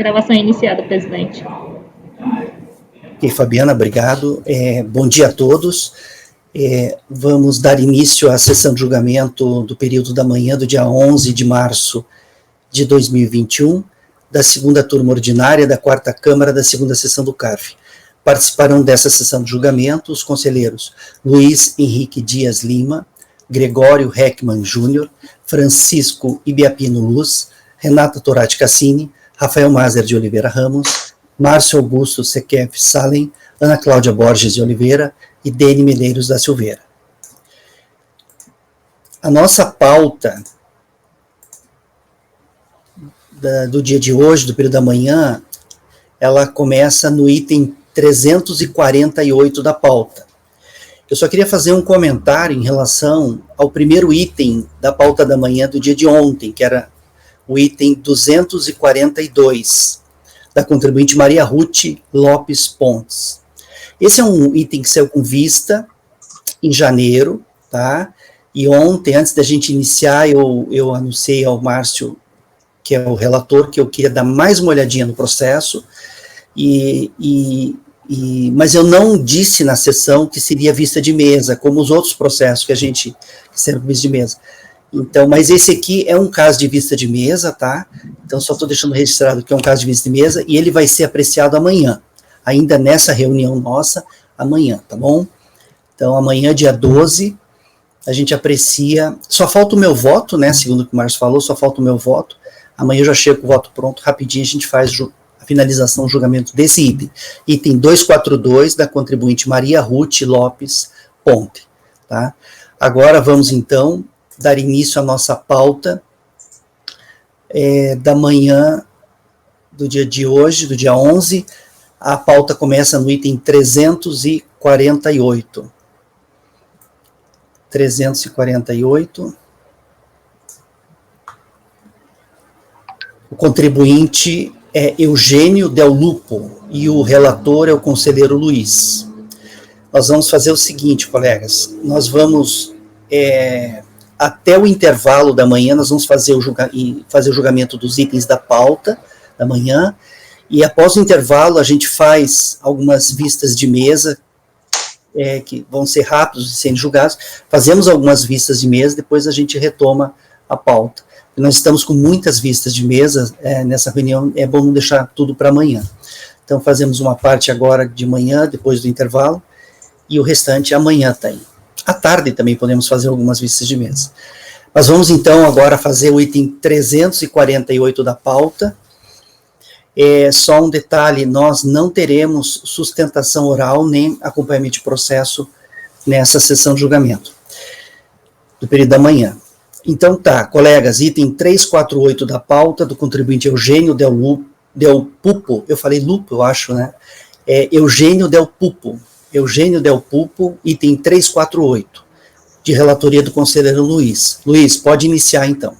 Gravação iniciada, presidente. Ok, Fabiana, obrigado. Bom dia a todos. Vamos dar início à sessão de julgamento do período da manhã do dia 11 de março de 2021, da segunda turma ordinária da quarta Câmara da segunda sessão do CARF. Participarão dessa sessão de julgamento os conselheiros Luiz Henrique Dias Lima, Gregório Heckmann Júnior, Francisco Ibiapino Luz, Renata Torati Cassini, Rafael Mazer de Oliveira Ramos, Márcio Augusto Sequef Salem, Ana Cláudia Borges de Oliveira e Dene Medeiros da Silveira. A nossa pauta do dia de hoje, do período da manhã, ela começa no item 348 da pauta. Eu só queria fazer um comentário em relação ao primeiro item da pauta da manhã do dia de ontem, que era o item 242, da contribuinte Maria Ruth Lopes Pontes. Esse é um item que saiu com vista em janeiro, tá? E ontem, antes da gente iniciar, eu anunciei ao Márcio, que é o relator, que eu queria dar mais uma olhadinha no processo, mas eu não disse na sessão que seria vista de mesa, como os outros processos que serão vista de mesa. Então, mas esse aqui é um caso de vista de mesa, tá? Então, só estou deixando registrado que é um caso de vista de mesa, e ele vai ser apreciado amanhã, ainda nessa reunião nossa, amanhã, tá bom? Então, amanhã, dia 12, a gente aprecia, só falta o meu voto, né, segundo o que o Márcio falou, só falta o meu voto, amanhã eu já chego com o voto pronto, rapidinho a gente faz a finalização do julgamento desse item. Item 242, da contribuinte Maria Ruth Lopes Ponte, tá? Agora vamos, então, dar início à nossa pauta da manhã do dia de hoje, do dia 11. A pauta começa no item 348. 348. O contribuinte é Eugênio Del Lupo e o relator é o conselheiro Luiz. Nós vamos fazer o seguinte, colegas, nós vamos... até o intervalo da manhã, nós vamos fazer o julgamento dos itens da pauta da manhã, e após o intervalo a gente faz algumas vistas de mesa, que vão ser rápidos de serem julgados, fazemos algumas vistas de mesa, depois a gente retoma a pauta. Nós estamos com muitas vistas de mesa nessa reunião, é bom não deixar tudo para amanhã. Então fazemos uma parte agora de manhã, depois do intervalo, e o restante amanhã tem. À tarde também podemos fazer algumas vistas de mesa. Mas vamos então agora fazer o item 348 da pauta. Só um detalhe, nós não teremos sustentação oral nem acompanhamento de processo nessa sessão de julgamento do período da manhã. Então tá, colegas, item 348 da pauta do contribuinte Eugênio Del Pupo, eu falei Lupo, eu acho, né? Eugênio Del Pupo, item 348, de relatoria do conselheiro Luiz. Luiz, pode iniciar, então.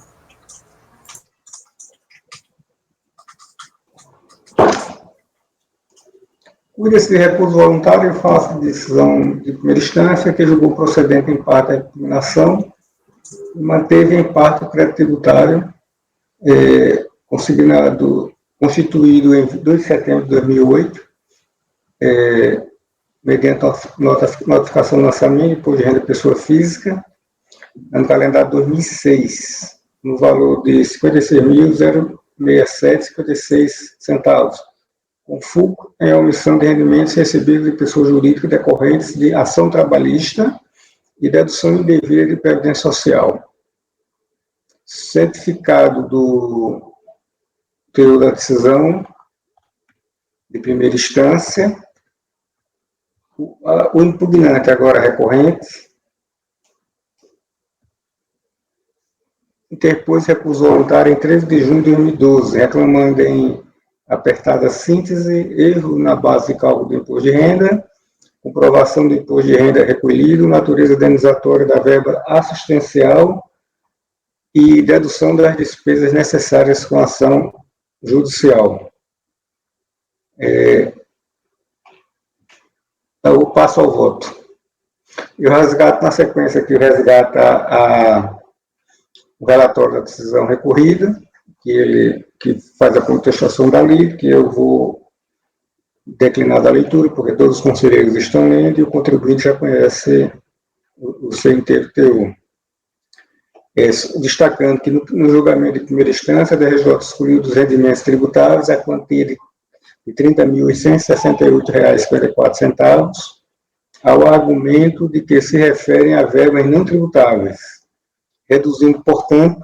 Cuida-se de recurso voluntário em face de decisão de primeira instância, que julgou procedente em parte a impugnação e manteve em parte o crédito tributário constituído em 2 de setembro de 2008, mediante notificação de lançamento de imposto de renda de pessoa física, no calendário 2006, no valor de R$ 56.067,56, com fulcro em omissão de rendimentos recebidos de pessoa jurídica decorrentes de ação trabalhista e dedução indevida de previdência social. Certificado do teor da decisão de primeira instância, o impugnante, agora recorrente, interpôs recurso voluntário em 13 de junho de 2012, reclamando em apertada síntese, erro na base de cálculo do imposto de renda, comprovação do imposto de renda recolhido, natureza indenizatória da verba assistencial e dedução das despesas necessárias com a ação judicial. Eu passo ao voto. Eu resgato, na sequência aqui, o relatório da decisão recorrida, que faz a contestação da lei, que eu vou declinar da leitura, porque todos os conselheiros estão lendo e o contribuinte já conhece o seu inteiro teor. Destacando que no julgamento de primeira instância, a DRJ excluiu dos rendimentos tributáveis a quantia de R$ 30.868,54, ao argumento de que se referem a verbas não tributáveis, reduzindo, portanto,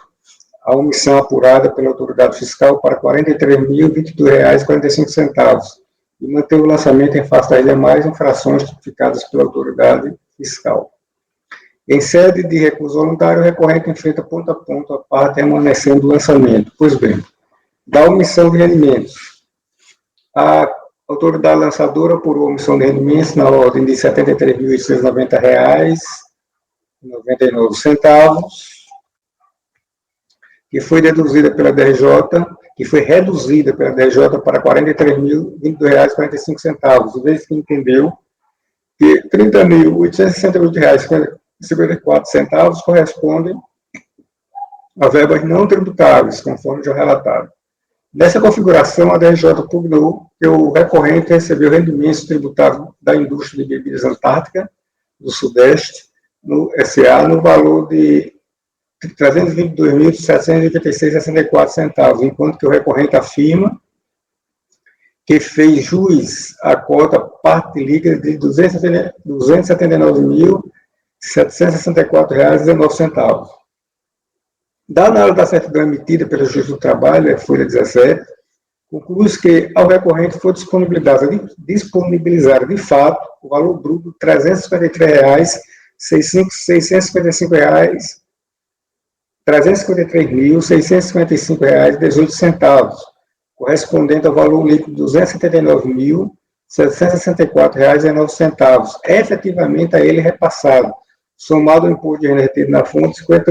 a omissão apurada pela autoridade fiscal para R$ 43.022,45 e manter o lançamento em face das demais infrações tipificadas pela autoridade fiscal. Em sede de recurso voluntário, o recorrente enfrenta ponto a ponto a parte remanescente do lançamento. Pois bem, da omissão de rendimentos, a autoridade lançadora apurou omissão de rendimentos na ordem de R$ 73.890,99, que foi reduzida pela DRJ para R$ 43.022,45, uma vez que entendeu que R$ 30.868,54 correspondem a verbas não tributáveis, conforme já relatado. Nessa configuração, a DRJ pugnou que o recorrente recebeu rendimentos tributáveis da indústria de bebidas Antártica do Sudeste, no SA, no valor de R$ 322.786,64, enquanto que o recorrente afirma que fez jus à cota parte líquida de R$ 279.764,19. Da análise da certidão emitida pela Justiça do Trabalho, a folha 17, conclui que ao recorrente foi disponibilizado de fato o valor bruto de R$ 353.655,18, correspondente ao valor líquido de R$ 279.764,09, efetivamente a ele repassado, somado ao imposto de renda retido na fonte, R$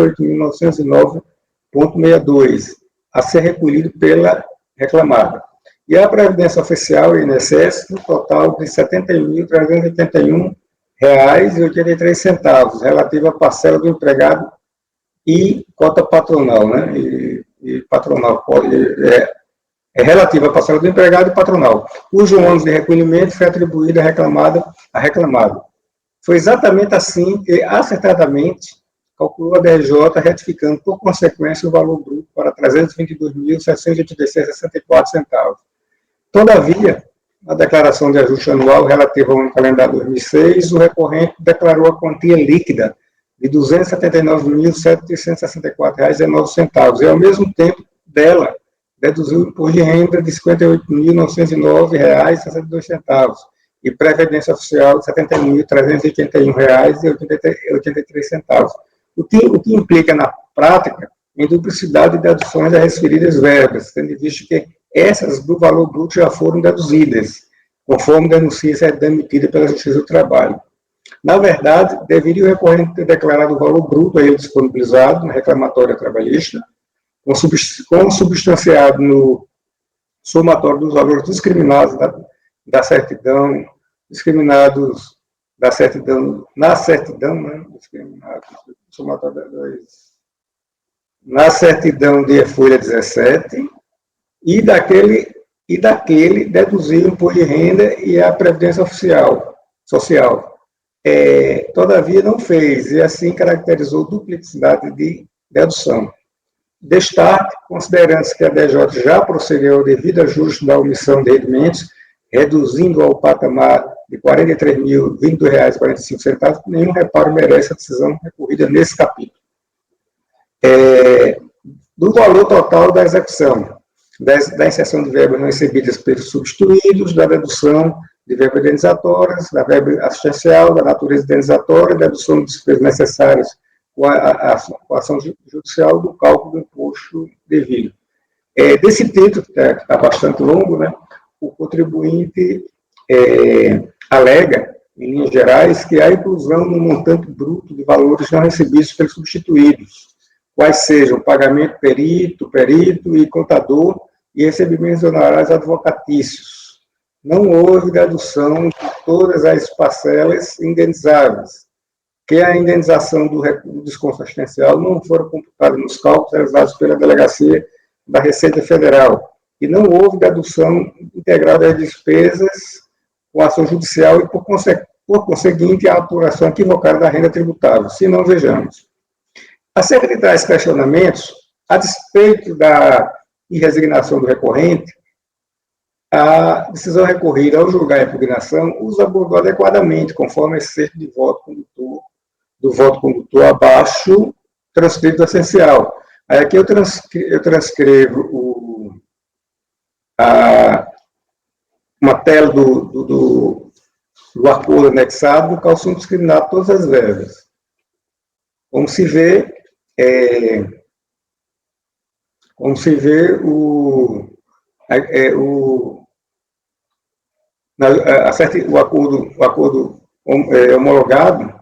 58.909,62, a ser recolhido pela reclamada. E a Previdência Oficial, o INSS, no total de R$ 71.381,83, relativa à parcela do empregado e cota patronal, né? E patronal, relativa à parcela do empregado e patronal, cujo ônus de recolhimento foi atribuído à reclamada. Foi exatamente assim que, acertadamente, calculou a DRJ, retificando, por consequência, o valor bruto para R$ 322.786,64. Todavia, na declaração de ajuste anual relativa ao ano calendário 2006, o recorrente declarou a quantia líquida de R$ 279.764,19 e, ao mesmo tempo dela, deduziu o imposto de renda de R$ 58.909,62 e Previdência Oficial de R$ 70.381,83, o que implica, na prática, em duplicidade de deduções a referidas verbas, tendo visto que essas do valor bruto já foram deduzidas, conforme denuncia a certidão emitida pela Justiça do Trabalho. Na verdade, deveria o recorrente ter declarado o valor bruto a ele disponibilizado na reclamatória trabalhista, consubstanciado no somatório dos valores discriminados da certidão, na certidão de folha 17, e daquele deduzir o imposto de renda e a Previdência Social. Todavia, não fez, e assim caracterizou duplicidade de dedução. Destaque, considerando-se que a DJ já procedeu ao devido ajuste da omissão de rendimentos, reduzindo ao patamar de R$ 43.022,45, nenhum reparo merece a decisão recorrida nesse capítulo. Do valor total da execução, da inserção de verbas não recebidas pelos substituídos, da dedução de verbas indenizatórias, da verba assistencial, da natureza indenizatória, da dedução de despesas necessárias com a ação judicial, do cálculo do imposto devido. Desse texto, que está bastante longo, né, o contribuinte alega, em linhas gerais, que há inclusão no montante bruto de valores não recebidos pelos substituídos, quais sejam pagamento perito e contador e recebimentos honorários advocatícios. Não houve dedução de todas as parcelas indenizáveis, que a indenização do desconto assistencial não foram computadas nos cálculos realizados pela Delegacia da Receita Federal, e não houve dedução integral das despesas com a ação judicial e, por conseguinte, a apuração equivocada da renda tributável. Se não, vejamos. Acerca de tais questionamentos, a despeito da irresignação do recorrente, a decisão recorrida ao julgar a impugnação os abordou adequadamente, conforme esse excerto de voto condutor abaixo, transcrito essencial. Aí aqui eu transcrevo uma tela do acordo anexado, no qual são discriminadas todas as verbas. Como se vê, o acordo homologado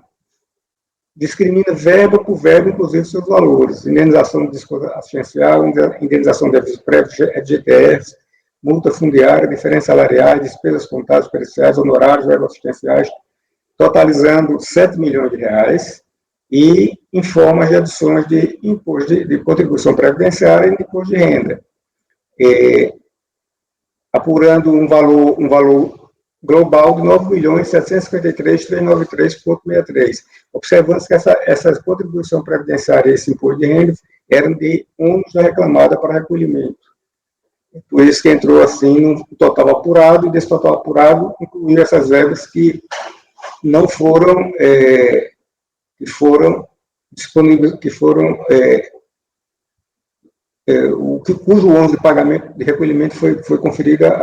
discrimina verba por verba, inclusive seus valores: indenização de desconto assistencial, indenização de aviso prévio, FGTS, multa fundiária, diferenças salariais, despesas contábeis periciais, honorários, verbas assistenciais, totalizando R$7 milhões, e informa as deduções de imposto de contribuição previdenciária e de imposto de renda, apurando um valor global de R$ 9.753.393,63. Observando que essa contribuição previdenciária e esse imposto de renda eram de ônus da reclamada para recolhimento. Por isso que entrou assim no total apurado, e desse total apurado incluir essas verbas que não foram, disponíveis, cujo ônus de pagamento, de recolhimento foi conferida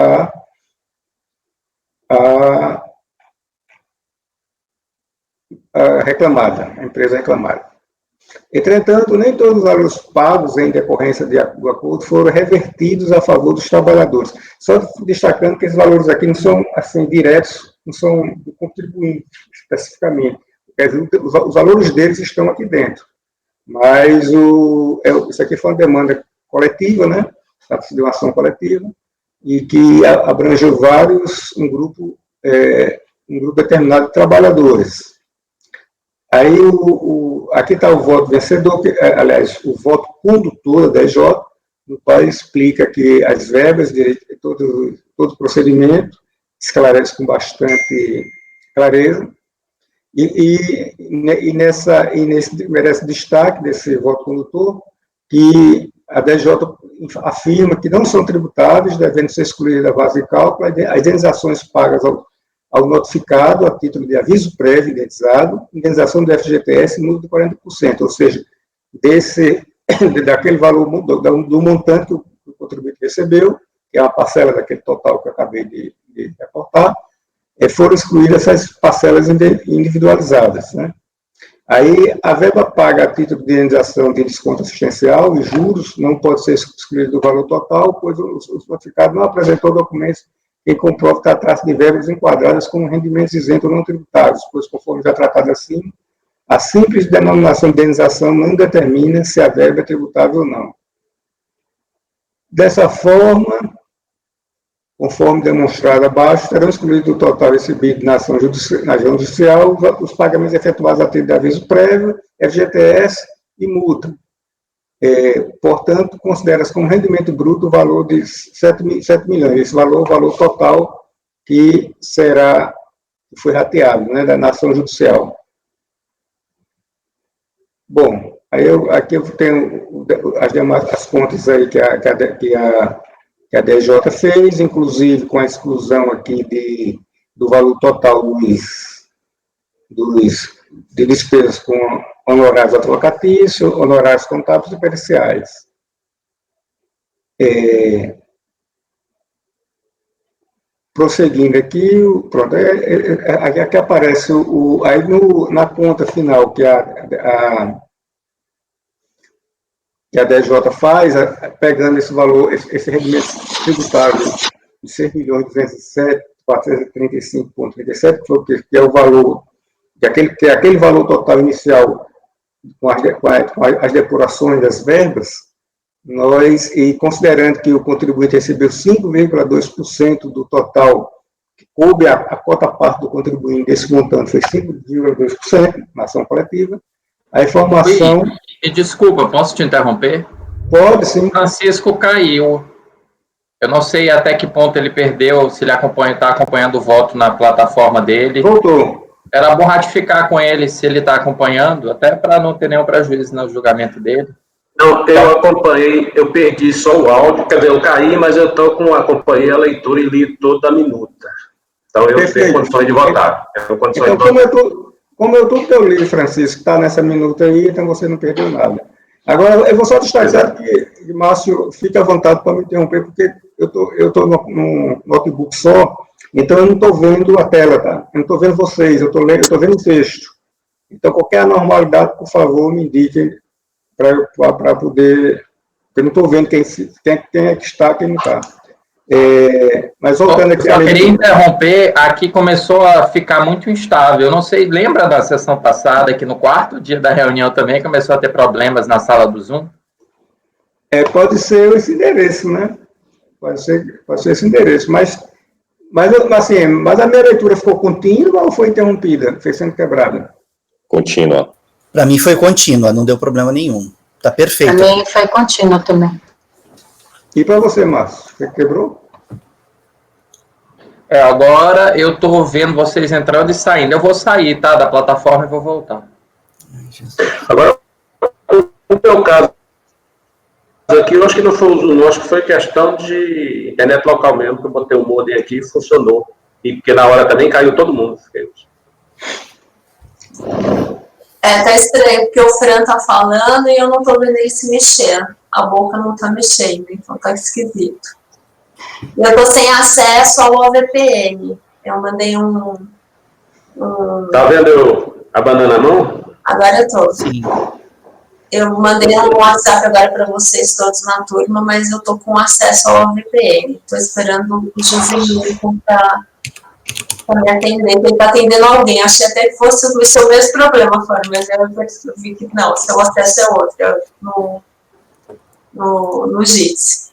a reclamada, a empresa reclamada. Entretanto, nem todos os valores pagos em decorrência do acordo foram revertidos a favor dos trabalhadores. Só destacando que esses valores aqui não são assim diretos, não são do contribuinte especificamente. Os valores deles estão aqui dentro. Mas isso aqui foi uma demanda coletiva, né? Trata-se de uma ação coletiva, e que abrangeu um grupo determinado de trabalhadores. Aí, aqui está o voto vencedor, aliás, o voto condutor da DJ, no qual explica que as verbas, todo o procedimento, esclarece com bastante clareza, e nesse merece destaque desse voto condutor, que a DJ afirma que não são tributáveis, devendo ser excluídas da base de cálculo as indenizações pagas ao notificado a título de aviso prévio indentizado, indenização do FGTS multa de 40%, ou seja, daquele valor do montante que o contribuinte recebeu, que é uma parcela daquele total que eu acabei de reportar, foram excluídas essas parcelas individualizadas, né? Aí, a verba paga a título de indenização de desconto assistencial e juros não pode ser excluída do valor total, pois o notificado não apresentou documentos que comprove que a trata de verbas enquadradas como rendimentos isentos ou não tributáveis, pois, conforme já tratado assim, a simples denominação de indenização não determina se a verba é tributável ou não. Dessa forma, conforme demonstrado abaixo, serão excluídos do total recebido na ação judicial os pagamentos efetuados a título de aviso prévio, FGTS e multa. Portanto, considera-se como rendimento bruto o valor de 7 milhões. Esse valor é o valor total que foi rateado, né, na ação judicial. Bom, aí aqui eu tenho as contas aí que a DJ fez, inclusive com a exclusão aqui do valor total de despesas com honorários advocatícios, honorários contábeis e periciais. Prosseguindo aqui, pronto, aqui aparece aí na conta final que a DJ faz, pegando esse valor, esse rendimento tributável de R$ 6.207.435,37, que é o valor, que é aquele valor total inicial com as depurações das verbas, e considerando que o contribuinte recebeu 5,2% do total, que coube a cota parte do contribuinte desse montante, foi 5,2% na ação coletiva, a informação... E desculpa, posso te interromper? Pode, sim. Francisco caiu. Eu não sei até que ponto ele perdeu, se ele está acompanhando o voto na plataforma dele. Voltou. Era bom ratificar com ele se ele está acompanhando, até para não ter nenhum prejuízo no julgamento dele. Não, eu acompanhei, eu perdi só o áudio, quer dizer, eu caí, mas acompanhei a leitura e li toda a minuta. Então eu tenho condições de votar. Então, como eu estou teu livro, Francisco, está nessa minuta aí, então você não perdeu nada. Agora, eu vou só destacar que, Márcio, fique à vontade para me interromper, porque eu estou num notebook só, então eu não estou vendo a tela, tá? Eu não estou vendo vocês, eu estou vendo o texto. Então, qualquer anormalidade, por favor, me indiquem para poder... Eu não estou vendo quem é que está, quem não está. Mas voltando aqui... Eu só queria interromper, aqui começou a ficar muito instável. Eu não sei, lembra da sessão passada, que no quarto dia da reunião também começou a ter problemas na sala do Zoom? Pode ser esse endereço, né? Pode ser esse endereço, mas a minha leitura ficou contínua ou foi interrompida? Foi sendo quebrada? Contínua. Para mim foi contínua, não deu problema nenhum. Tá perfeito. Para mim foi contínua também. E para você, Márcio? Você quebrou? Agora eu estou vendo vocês entrando e saindo. Eu vou sair, tá, da plataforma e vou voltar. Agora, no meu caso aqui, eu acho que não foi o Zoom, acho que foi questão de internet local mesmo, que eu botei o modem aqui e funcionou. E porque na hora também caiu todo mundo. Tá estranho, porque o Fran tá falando e eu não tô vendo ele se mexer. A boca não tá mexendo, então tá esquisito. Eu tô sem acesso ao OVPN. Eu mandei Tá vendo a banana na mão? Agora eu tô. Sim. Eu mandei um WhatsApp agora para vocês todos na turma, mas eu tô com acesso ao VPN. Tô esperando o Josimir para me atender. Ele tá atendendo alguém. Achei até que fosse o seu mesmo problema, Fábio, mas eu vi que não, seu acesso é outro, no JITS.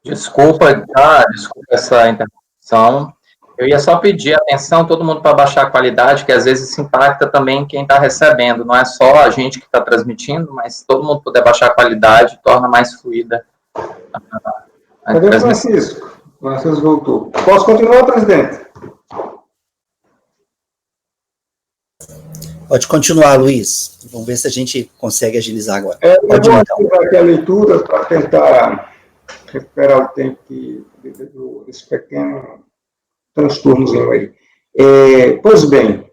Desculpa essa interrupção. Eu ia só pedir atenção, todo mundo para baixar a qualidade, que às vezes isso impacta também quem está recebendo. Não é só a gente que está transmitindo, mas se todo mundo puder baixar a qualidade, torna mais fluida a Cadê o transmissão. Francisco? O Francisco voltou. Posso continuar, presidente? Pode continuar, Luiz. Vamos ver se a gente consegue agilizar agora. Eu Pode ir, vou então. ativar aqui a leitura para tentar recuperar o tempo desse pequeno transtornozinho aí. Pois bem,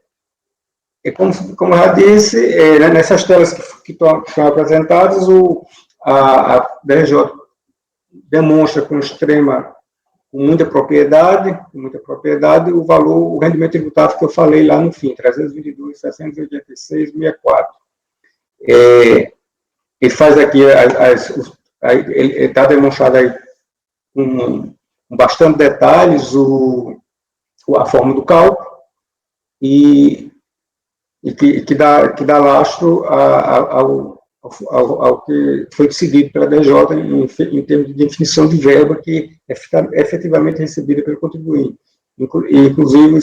como eu já disse, nessas telas que estão apresentadas, a DRJ demonstra com muita propriedade, o valor, o rendimento tributável que eu falei lá no fim, 322.686,64. Ele faz aqui, ele está demonstrado aí com bastante detalhes a forma do cálculo e que dá lastro ao que foi decidido pela DJ em termos de definição de verba que é efetivamente recebida pelo contribuinte. Inclusive,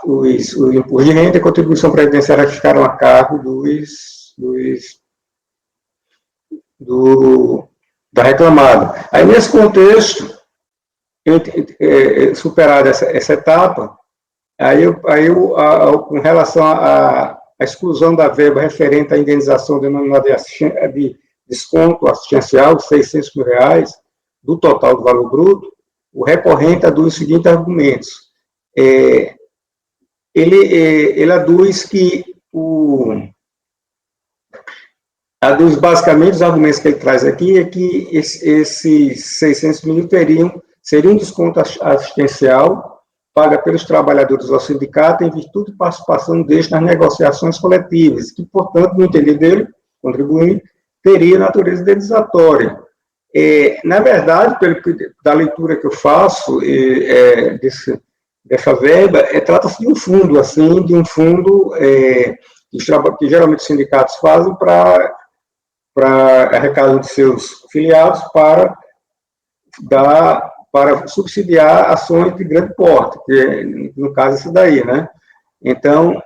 o imposto de renda e a contribuição previdenciária ficaram a cargo da reclamada. Aí, nesse contexto, superada essa etapa, com relação à exclusão da verba referente à indenização denominada de desconto assistencial de R$600 mil, do total do valor bruto, o recorrente aduz os seguintes argumentos. Ele aduz que basicamente os argumentos que ele traz aqui é que esses 600 mil seriam um desconto assistencial paga pelos trabalhadores ao sindicato em virtude de participação deles nas negociações coletivas, que, portanto, no entender dele, contribuinte, teria natureza indenizatória. Na verdade, da leitura que eu faço dessa verba, trata-se de um fundo, que geralmente os sindicatos fazem para arrecadar de seus filiados para subsidiar ações de grande porte, que no caso é isso daí, né? Então,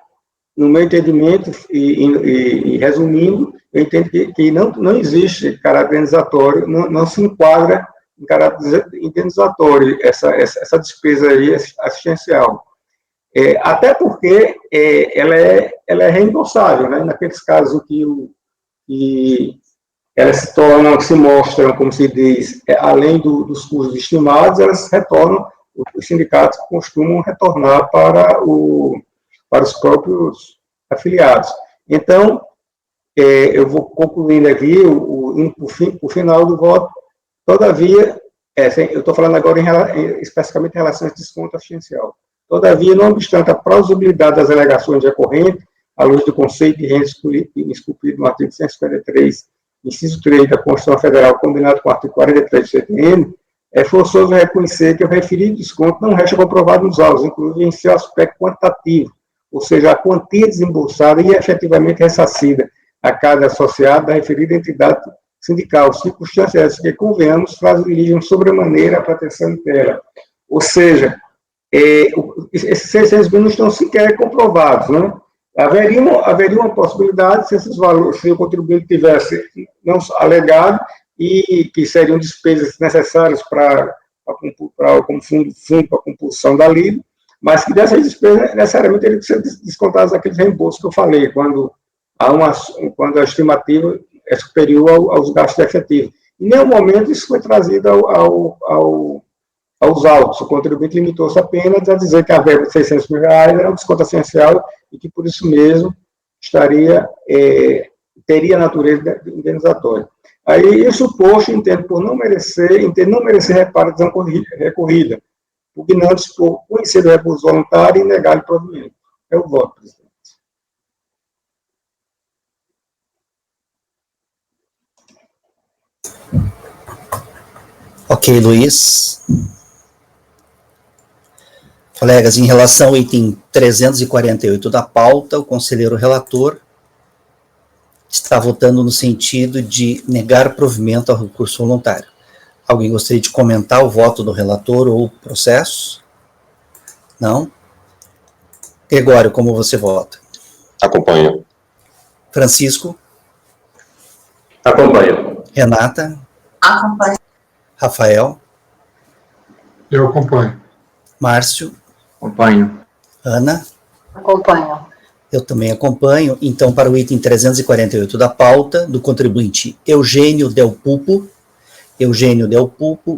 no meu entendimento, e resumindo, eu entendo que não existe caráter indenizatório, não se enquadra em caráter indenizatório essa despesa aí assistencial. Até porque ela é reembolsável, né? Naqueles casos que elas se mostram, como se diz, além dos custos estimados, elas retornam, os sindicatos costumam retornar para os próprios afiliados. Então, eu vou concluindo aqui, o final do voto, todavia, eu estou falando agora especificamente em relação a desconto assistencial. Todavia, não obstante a plausibilidade das alegações recorrentes, à luz do conceito de renda esculpido no artigo 153, inciso 3 da Constituição Federal, combinado com o artigo 43 do CTN, é forçoso reconhecer que o referido desconto não resta comprovado nos autos, inclusive em seu aspecto quantitativo, ou seja, a quantia desembolsada e efetivamente ressarcida a cada associado da referida entidade sindical, circunstâncias que, convenhamos, fragilizam sobremaneira a proteção inteira. Ou seja, esses 600 mil não estão sequer comprovados, né? Haveria uma possibilidade, se esses valores, se o contribuinte tivesse não alegado, e que seriam despesas necessárias como fundo para a compulsão da lida, mas que dessas despesas necessariamente teriam que ser descontadas aqueles reembolsos que eu falei, quando a estimativa é superior aos gastos efetivos. Em nenhum momento isso foi trazido aos autos. O contribuinte limitou-se apenas a dizer que a verba de R$600 mil era um desconto essencial e que, por isso mesmo, teria natureza indenizatória. Aí, isso posto, entendo não merecer reparo à decisão recorrida, pugnantes por conhecer o recurso voluntário e negar-lhe provimento. É o voto, presidente. Ok, Luiz. Colegas, em relação ao item 348 da pauta, o conselheiro relator está votando no sentido de negar provimento ao recurso voluntário. Alguém gostaria de comentar o voto do relator ou o processo? Não? Gregório, como você vota? Acompanho. Francisco? Acompanho. Renata? Acompanho. Rafael? Eu acompanho. Márcio? Acompanho. Ana? Acompanho. Eu também acompanho. Então, para o item 348 da pauta, do contribuinte Eugênio Del Pupo,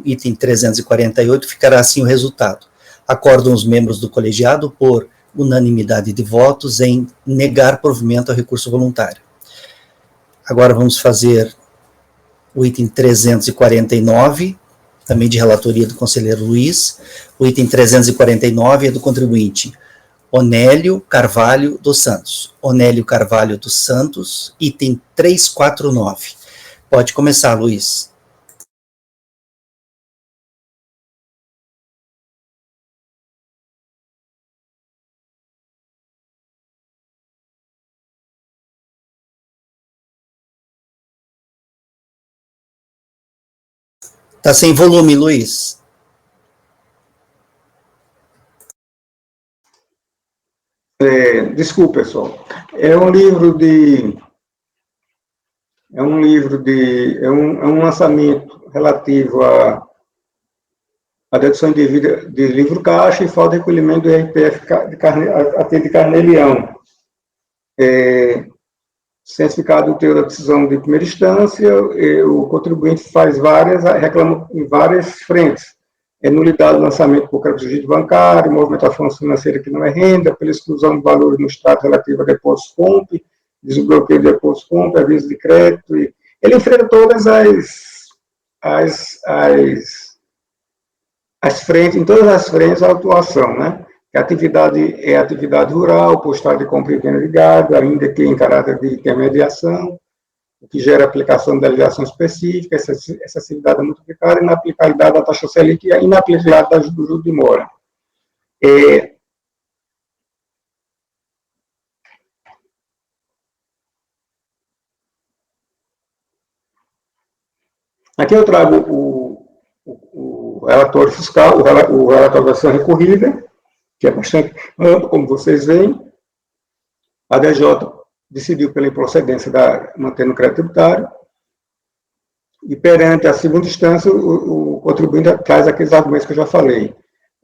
item 348, ficará assim o resultado. Acordam os membros do colegiado por unanimidade de votos em negar provimento ao recurso voluntário. Agora vamos fazer o item 349, também de relatoria do conselheiro Luiz. O item 349 é do contribuinte Onélio Carvalho dos Santos. Onélio Carvalho dos Santos, item 349. Pode começar, Luiz. Está sem volume, Luiz. Desculpe, pessoal. É um lançamento relativo à dedução indevida de livro caixa e falta de recolhimento do RPF de Carnê-Leão. Certificado do teor da decisão de primeira instância, o contribuinte reclama em várias frentes. Nulidade do lançamento por crédito bancário, movimentação financeira que não é renda, pela exclusão de valores no extrato relativo a depósitos COMP, desbloqueio de depósitos COMP, aviso de crédito. Ele enfrenta todas as frentes, em todas as frentes a atuação, né? A atividade rural, postagem de compra e venda de gado, ainda que em caráter de intermediação, o que gera aplicação de legislação específica, excessividade da multiplicada, inaplicabilidade da taxa Selic e inaplicabilidade do juro de mora. Aqui eu trago o relatório fiscal, o relatório da ação recorrida, que é bastante amplo, como vocês veem. A DJ decidiu pela improcedência mantendo o crédito tributário, e perante a segunda instância, o contribuinte traz aqueles argumentos que eu já falei.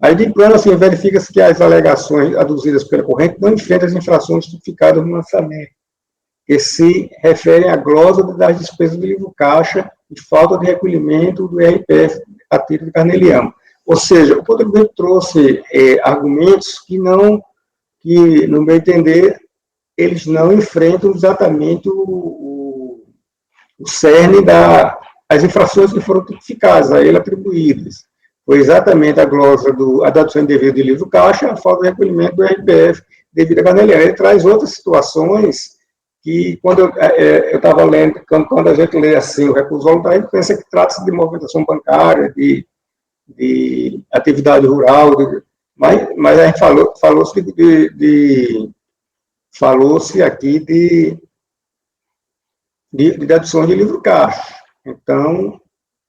Aí, de plano, assim, verifica-se que as alegações aduzidas pela corrente não enfrentam as infrações tipificadas no lançamento, que se referem à glosa das despesas do livro caixa e falta de recolhimento do RPF a título de Carnê-Leão. Ou seja, o contribuinte trouxe argumentos que, no meu entender, eles não enfrentam exatamente o cerne das infrações que foram tipificadas, a ele atribuídas. Foi exatamente a glosa a dedução indevida de livro caixa, a falta de recolhimento do RPF devido a Carnê-Leão. Ele traz outras situações que, quando eu estava lendo, quando a gente lê assim o recurso voluntário, pensa que trata-se de movimentação bancária, de atividade rural, mas a gente falou-se aqui de dedução de livro caixa, então,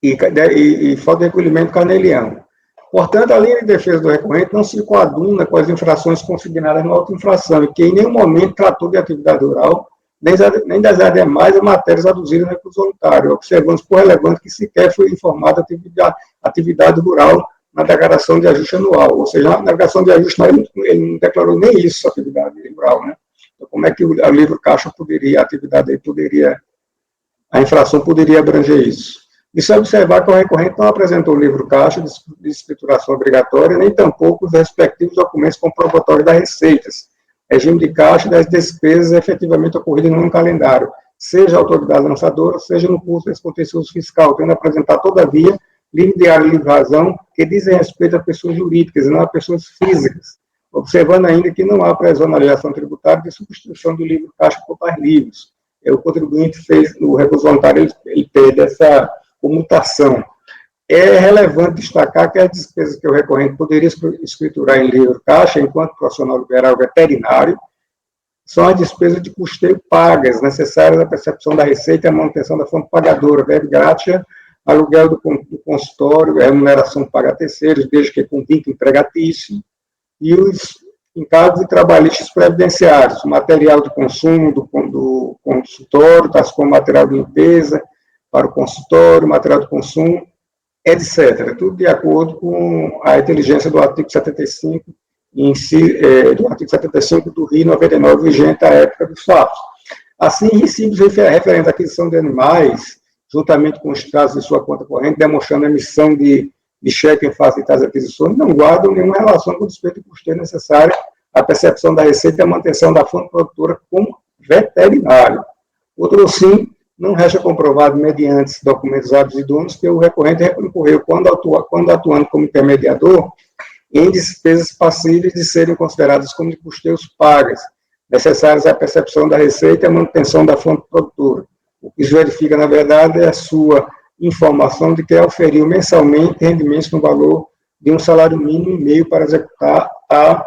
e falta de recolhimento Carnê-Leão. Portanto, a linha de defesa do recorrente não se coaduna com as infrações consignadas na auto-infração, e que em nenhum momento tratou de atividade rural, nem das demais matérias aduzidas no recurso voluntário, observando por relevante que sequer foi informada a atividade rural na declaração de ajuste anual, ou seja, na declaração de ajuste ele não declarou nem isso, a atividade rural, né? Então, como é que o livro caixa a infração poderia abranger isso? E se observar que o recorrente não apresentou o livro caixa de escrituração obrigatória, nem tampouco os respectivos documentos comprobatórios das receitas, regime de caixa e das despesas efetivamente ocorridas no calendário, seja a autoridade lançadora, seja no curso desse contencioso fiscal, tendo apresentado, todavia, livre diário e livre razão, que dizem respeito a pessoas jurídicas e não a pessoas físicas, observando ainda que não há previsão na legislação tributária de substituição do livro caixa por tais livros. O contribuinte fez, no recurso voluntário, ele pede essa comutação. É relevante destacar que as despesas que o recorrente poderia escriturar em livro caixa, enquanto profissional liberal veterinário, são as despesas de custeio pagas, necessárias à percepção da receita e à manutenção da fonte pagadora, verba gratia, aluguel do consultório, remuneração paga a terceiros, desde que com vínculo empregatício, e os encargos de trabalhistas previdenciários, material de consumo do consultório, tais como material de limpeza para o consultório, material de consumo, etc. Tudo de acordo com a inteligência do artigo 75, do artigo 75 do RI 99, vigente à época dos fatos. Assim, recibos referentes à aquisição de animais, juntamente com os casos de sua conta corrente, demonstrando a emissão de cheque em face de tais aquisições, não guardam nenhuma relação com o despeito de custeio necessário à percepção da receita e à manutenção da fonte produtora como veterinário. Outro sim, não resta comprovado, mediante documentos hábeis e idôneos, que o recorrente incorreu, quando atuando como intermediador, em despesas passíveis de serem consideradas como de custeios pagas, necessárias à percepção da receita e à manutenção da fonte produtora. O que se verifica, na verdade, é a sua informação de que oferiu mensalmente rendimentos no valor de um salário mínimo e meio para executar a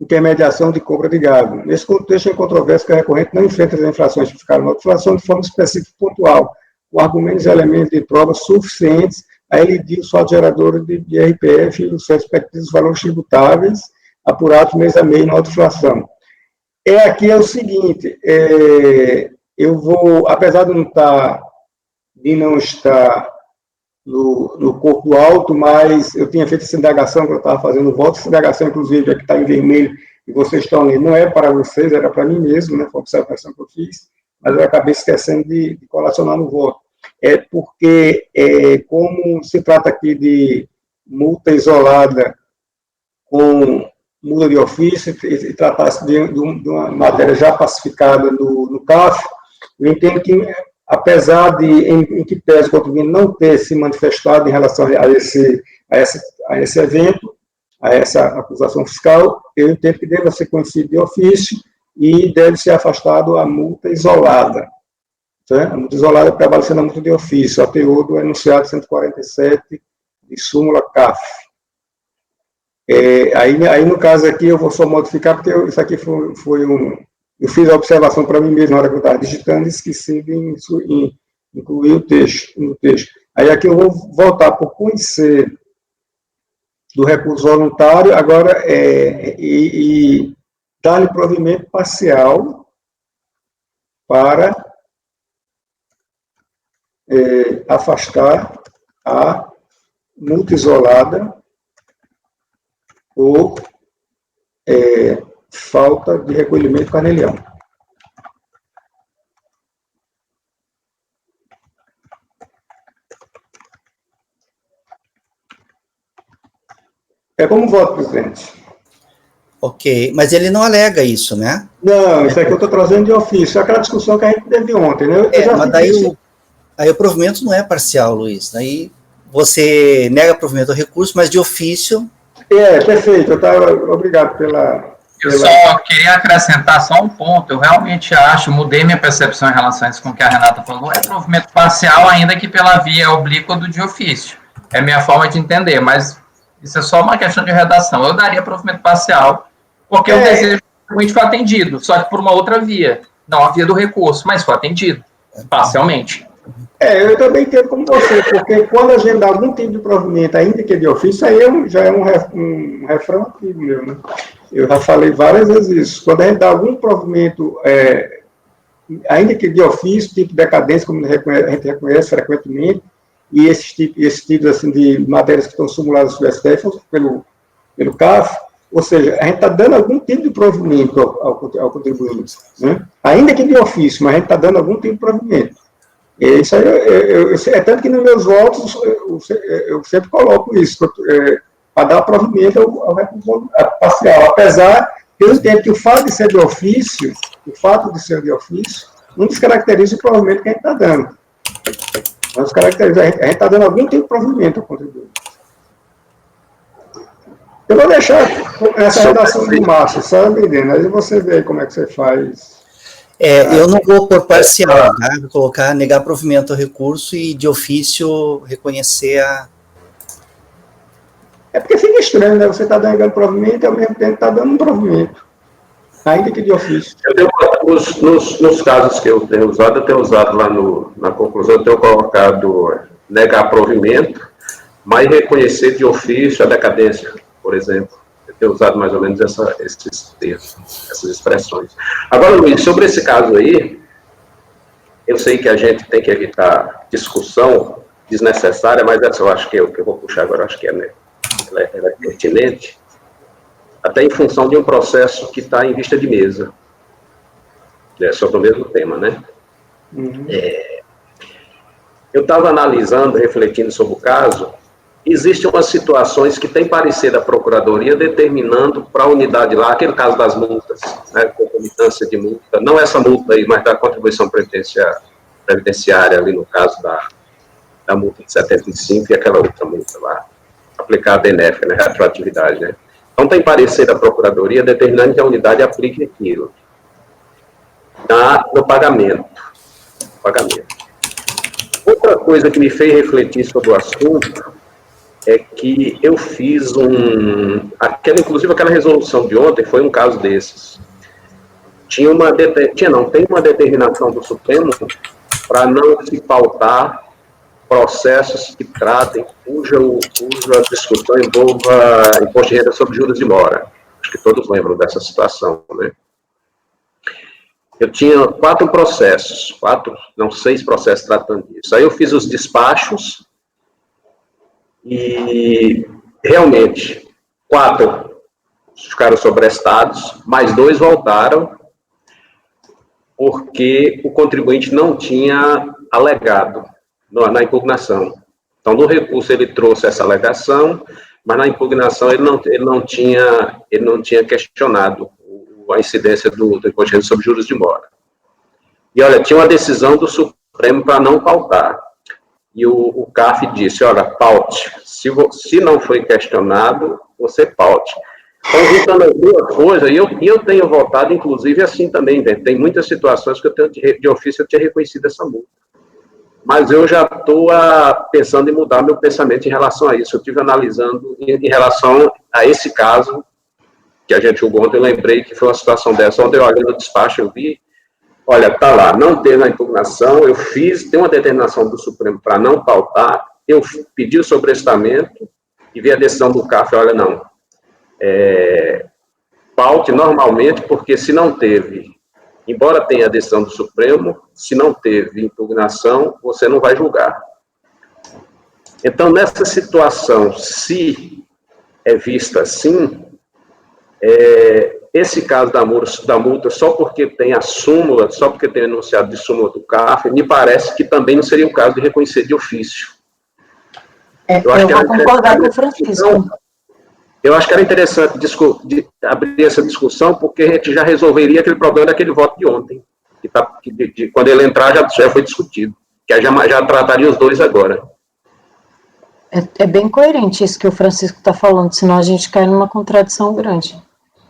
intermediação de compra de gado. Nesse contexto, é controverso que a recorrente não enfrenta as infrações fiscais na inflação de forma específica e pontual, com argumentos e elementos de prova suficientes a elidir o saldo gerador de IRPF e os respectivos valores tributáveis apurados mês a mês na autoinflação. Aqui é o seguinte, eu vou, apesar de não estar no corpo alto, mas eu tinha feito essa indagação que eu estava fazendo voto, essa indagação, inclusive, que está em vermelho, e vocês estão lendo, não é para vocês, era para mim mesmo, né, foi a observação que eu fiz, mas eu acabei esquecendo de colacionar no voto. Porque, como se trata aqui de multa isolada com multa de ofício, e tratasse de uma matéria já pacificada no CAF, eu entendo que, apesar de, em que pese o contribuinte não ter se manifestado em relação a esse evento, a essa acusação fiscal, eu entendo que deve ser conhecido de ofício e deve ser afastado a multa isolada. A multa isolada prevale na multa de ofício, a teor do enunciado 147 de súmula CAF. Aí, no caso aqui, eu vou só modificar, porque isso aqui foi eu fiz a observação para mim mesmo na hora que eu estava digitando e esqueci de incluir o texto, no texto. Aí aqui eu vou voltar por conhecer do recurso voluntário, agora e dar-lhe provimento parcial para afastar a multa isolada por falta de recolhimento carneliano. Como voto, presidente. Ok, mas ele não alega isso, né? Não, isso aqui eu estou trazendo de ofício, é aquela discussão que a gente teve ontem, né? Mas daí aí o provimento não é parcial, Luiz. Daí você nega provimento ao recurso, mas de ofício... Perfeito, obrigado pela... Eu só queria acrescentar só um ponto. Eu realmente mudei minha percepção em relação a isso com o que a Renata falou, é provimento parcial, ainda que pela via oblíqua do de ofício. É minha forma de entender, mas isso é só uma questão de redação. Eu daria provimento parcial, porque o desejo realmente foi atendido, só que por uma outra via, não a via do recurso, mas foi atendido, parcialmente. Eu também entendo como você, porque quando a gente dá algum tipo de provimento, ainda que de ofício, aí já é um refrão antigo meu, né? Eu já falei várias vezes isso. Quando a gente dá algum provimento, ainda que de ofício, tipo de decadência, como a gente reconhece frequentemente, e esses tipos assim, de matérias que estão simuladas pelo STF, pelo CAF, ou seja, a gente está dando algum tipo de provimento ao contribuinte, né? Ainda que de ofício, mas a gente está dando algum tipo de provimento. Isso aí, é tanto que nos meus votos eu sempre coloco isso, para dar provimento ao recurso parcial, apesar que eu entendo que o fato de ser de ofício, não descaracteriza o provimento que a gente está dando. Não descaracteriza, a gente está dando algum tipo de provimento ao contribuinte. Eu vou deixar essa redação do Márcio, só entendendo, aí você vê como é que você faz. Eu não vou por parcial, tá? Vou colocar negar provimento ao recurso e de ofício reconhecer a... É porque fica estranho, né? Você está dando provimento e ao mesmo tempo está dando um provimento, ainda que de ofício. Nos casos que eu tenho usado lá na conclusão, eu tenho colocado negar provimento, mas reconhecer de ofício a decadência, por exemplo. Eu tenho usado mais ou menos esses termos, essas expressões. Agora, Luiz, sobre esse caso aí, eu sei que a gente tem que evitar discussão desnecessária, mas essa eu acho que é o que eu vou puxar agora, acho que ela é pertinente, até em função de um processo que está em vista de mesa, sobre o mesmo tema, né? Uhum. Eu estava analisando, refletindo sobre o caso. Existem umas situações que tem parecer da Procuradoria determinando para a unidade lá, aquele caso das multas, né, concomitância de multa, não essa multa aí, mas da contribuição previdenciária ali no caso da multa de 75 e aquela outra multa lá, aplicada a benéfica, né, retroatividade, né. Então tem parecer da Procuradoria determinando que a unidade aplique aquilo no pagamento. Outra coisa que me fez refletir sobre o assunto é que eu fiz inclusive aquela resolução de ontem foi um caso desses. Tem uma determinação do Supremo para não se pautar processos que tratem, cuja discussão envolva imposto de renda sobre juros de mora. Acho que todos lembram dessa situação, né? Eu tinha 6 processos tratando disso. Aí eu fiz os despachos e, realmente, 4 ficaram sobrestados, mais 2 voltaram, porque o contribuinte não tinha alegado na impugnação. Então, no recurso ele trouxe essa alegação, mas na impugnação ele não tinha questionado a incidência do imposto de renda sobre juros de mora. E, olha, tinha uma decisão do Supremo para não pautar. E o CAF disse, olha, paute. Se não foi questionado, você paute. Então, juntando as duas coisas, e eu tenho votado, inclusive, assim também, né? Tem muitas situações que eu tenho de ofício, eu tinha reconhecido essa multa. Mas eu já estou pensando em mudar meu pensamento em relação a isso. Eu estive analisando em relação a esse caso, que a gente julgou ontem, eu lembrei que foi uma situação dessa. Ontem eu olhei no despacho, eu vi, olha, tá lá, não teve a impugnação, tem uma determinação do Supremo para não pautar, eu pedi o sobrestamento e vi a decisão do CAF, olha, não, paute normalmente, porque se não teve, embora tenha a decisão do Supremo, se não teve impugnação, você não vai julgar. Então, nessa situação, se é vista assim, esse caso da multa, só porque tem a súmula, só porque tem o enunciado de súmula do CAF, me parece que também não seria o caso de reconhecer de ofício. Eu vou concordar com o Francisco. Eu acho que era interessante abrir essa discussão, porque a gente já resolveria aquele problema daquele voto de ontem, quando ele entrar já foi discutido, que já trataria os dois agora. É bem coerente isso que o Francisco está falando, senão a gente cai numa contradição grande.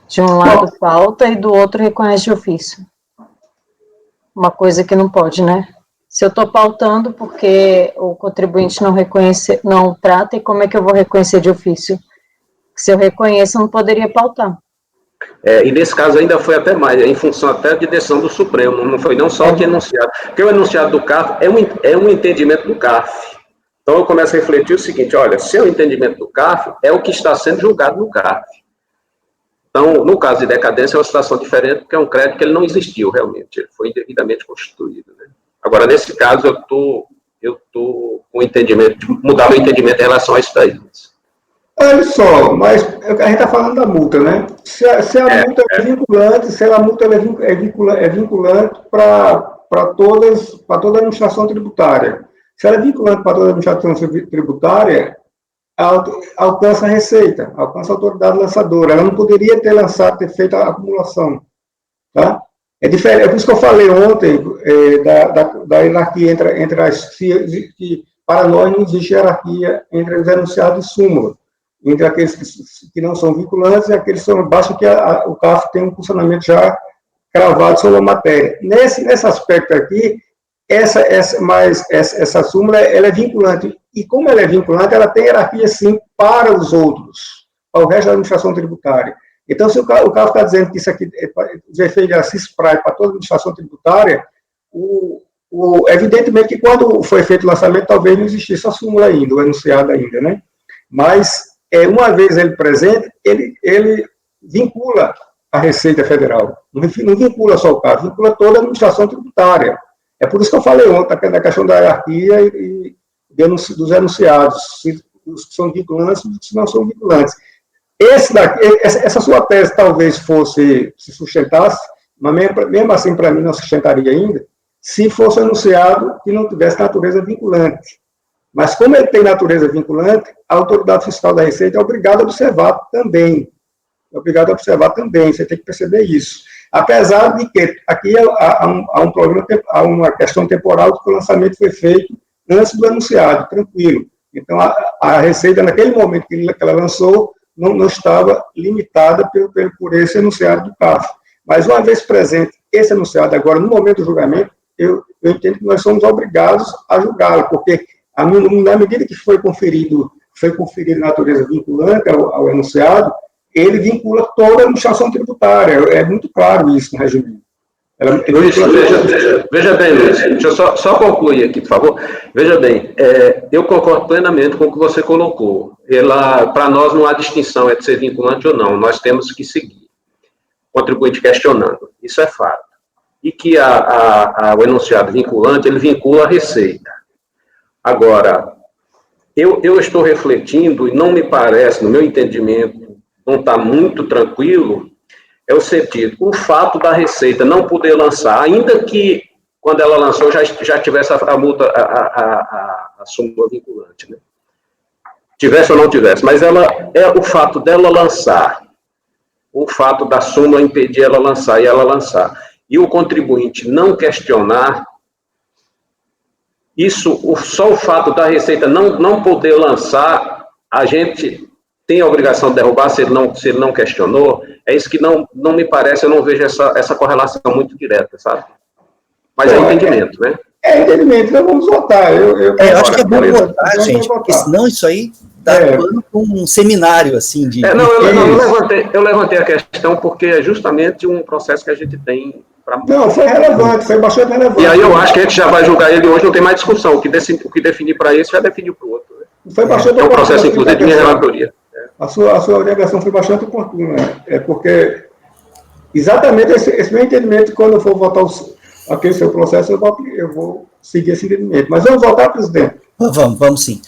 De um lado pauta e do outro reconhece de ofício. Uma coisa que não pode, né? Se eu estou pautando porque o contribuinte não trata, e como é que eu vou reconhecer de ofício? Se eu reconheço, eu não poderia pautar. E nesse caso ainda foi até mais, em função até de decisão do Supremo, não foi não só o que enunciado. Porque o enunciado do CAF é um entendimento do CAF. Então eu começo a refletir o seguinte, olha, se é o entendimento do CAF, é o que está sendo julgado no CAF. Então, no caso de decadência, é uma situação diferente, porque é um crédito que ele não existiu, realmente. Ele foi indevidamente constituído, né? Agora, nesse caso, eu tô com o entendimento, mudar meu entendimento em relação a isso daí. Olha só, mas a gente está falando da multa, né? Se a multa é vinculante, se a multa é vinculante para toda a administração tributária. Se ela é vinculante para toda a administração tributária, alcança a Receita, alcança a autoridade lançadora. Ela não poderia ter lançado, ter feito a acumulação. Tá? É diferente, é por isso que eu falei ontem da hierarquia entre as... que para nós não existe hierarquia entre os enunciados e súmula, entre aqueles que não são vinculantes e aqueles que são... Basta que o CAF tenha um funcionamento já cravado sobre a matéria. Nesse aspecto aqui, essa súmula ela é vinculante. E como ela é vinculante, ela tem hierarquia, sim, para os outros, para o resto da administração tributária. Então, se o CAF está dizendo que isso aqui, os efeitos da CISPRAE para toda a administração tributária, evidentemente que quando foi feito o lançamento, talvez não existisse a súmula ainda, o enunciado ainda, né? Mas, uma vez ele presente, ele vincula a Receita Federal. Não vincula só o CAF, vincula toda a administração tributária. É por isso que eu falei ontem, da questão da hierarquia e dos enunciados, se são vinculantes e se não são vinculantes. Essa sua tese talvez se sustentasse, mas mesmo assim, para mim, não sustentaria ainda, se fosse enunciado que não tivesse natureza vinculante. Mas como ele tem natureza vinculante, a autoridade fiscal da Receita é obrigada a observar também. Você tem que perceber isso. Apesar de que aqui há uma questão temporal que o lançamento foi feito antes do enunciado, tranquilo. Então, a Receita, naquele momento que ela lançou, não estava limitada por esse enunciado do CAF. Mas, uma vez presente esse enunciado agora, no momento do julgamento, eu entendo que nós somos obrigados a julgá-lo, porque, na medida que foi conferido natureza vinculante ao enunciado, ele vincula toda a administração tributária. É muito claro isso no regimento. Luiz, veja bem, Luiz, deixa eu só concluir aqui, por favor. Veja bem, eu concordo plenamente com o que você colocou. Para nós não há distinção entre ser vinculante ou não, nós temos que seguir. Contribuinte questionando, isso é fato. E que o enunciado vinculante, ele vincula a Receita. Agora, eu estou refletindo, e não me parece, no meu entendimento, não está muito tranquilo, é o sentido, o fato da Receita não poder lançar, ainda que quando ela lançou já tivesse a multa, a súmula vinculante, né? Tivesse ou não tivesse, mas o fato dela lançar, o fato da súmula impedir ela lançar e ela lançar, e o contribuinte não questionar, só o fato da Receita não poder lançar, a gente tem a obrigação de derrubar se ele não questionou. É isso que não me parece, eu não vejo essa correlação muito direta, sabe? Mas é entendimento, né? É entendimento, então vamos votar. Eu acho que é bom votar, gente, porque senão isso aí dá pano com um seminário, assim, de... eu levantei a questão porque é justamente um processo que a gente tem para... Não, foi relevante, foi bastante relevante. E aí eu acho que a gente já vai julgar ele hoje, não tem mais discussão. O que definir para esse já definiu para o outro. Né? Foi bastante é um processo, inclusive, de minha relatoria. A sua orientação foi bastante oportuna, porque exatamente esse meu entendimento, quando eu for votar aquele seu processo, eu vou seguir esse entendimento. Mas vamos votar, presidente? Vamos sim.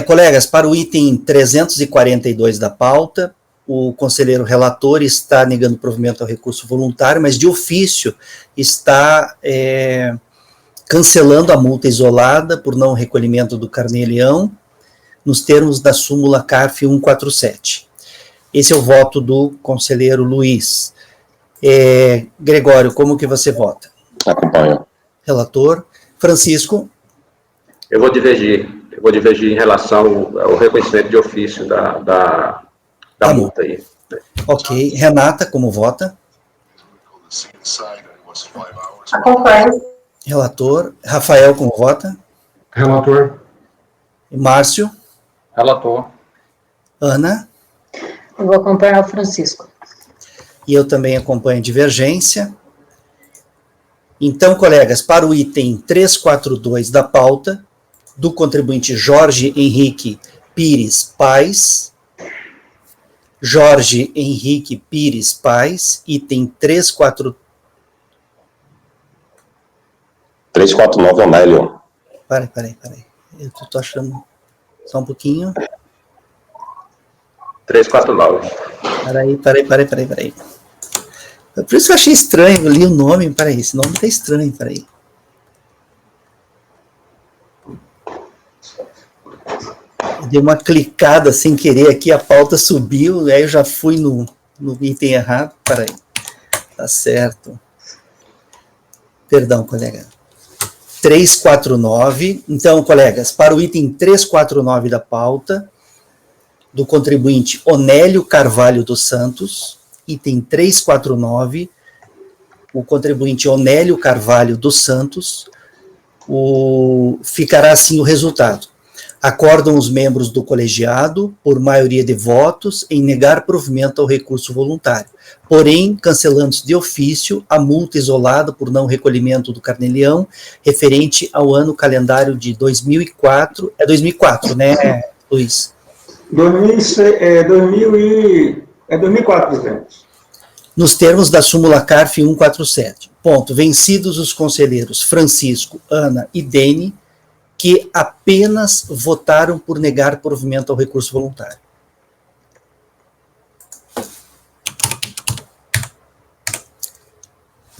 Colegas, para o item 342 da pauta, o conselheiro relator está negando provimento ao recurso voluntário, mas de ofício está cancelando a multa isolada por não recolhimento do carnê-leão, nos termos da súmula CARF 147. Esse é o voto do conselheiro Luiz. Gregório, como que você vota? Acompanho. Relator. Francisco? Eu vou divergir em relação ao reconhecimento de ofício da multa aí. Ok. Renata, como vota? Acompanho. Relator. Rafael, como vota? Relator. E Márcio? Relator. Eu Ana? vou acompanhar o Francisco. E eu também acompanho a divergência. Então, colegas, para o item 342 da pauta, do contribuinte Jorge Henrique Pires Paes, item 349, Onélio. Peraí. Eu estou achando... Só um pouquinho. 349. Peraí. Por isso que eu achei estranho, eu li o nome, peraí, esse nome tá estranho, peraí. Eu dei uma clicada sem querer aqui, a pauta subiu, aí eu já fui no item errado, peraí. Tá certo. Perdão, colega. 349. Então, colegas, para o item 349 da pauta, do contribuinte Onélio Carvalho dos Santos, item 349, o contribuinte Onélio Carvalho dos Santos, ficará assim o resultado. Acordam os membros do colegiado, por maioria de votos, em negar provimento ao recurso voluntário, porém, cancelando-se de ofício a multa isolada por não recolhimento do carnê-leão, referente ao ano calendário de 2004, é 2004, né, Luiz? 2004, presidente. Nos termos da súmula CARF 147. Ponto. Vencidos os conselheiros Francisco, Ana e Dene, que apenas votaram por negar provimento ao recurso voluntário.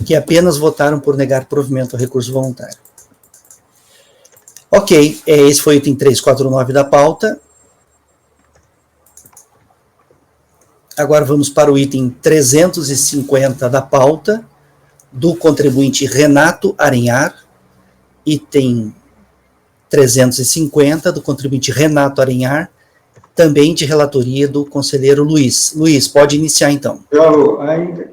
Que apenas votaram por negar provimento ao recurso voluntário. Ok, esse foi o item 349 da pauta. Agora vamos para o item 350 da pauta, do contribuinte Renato Arenhar, item 350 do contribuinte Renato Arenhar, também de relatoria do conselheiro Luiz. Luiz, pode iniciar então. Eu ainda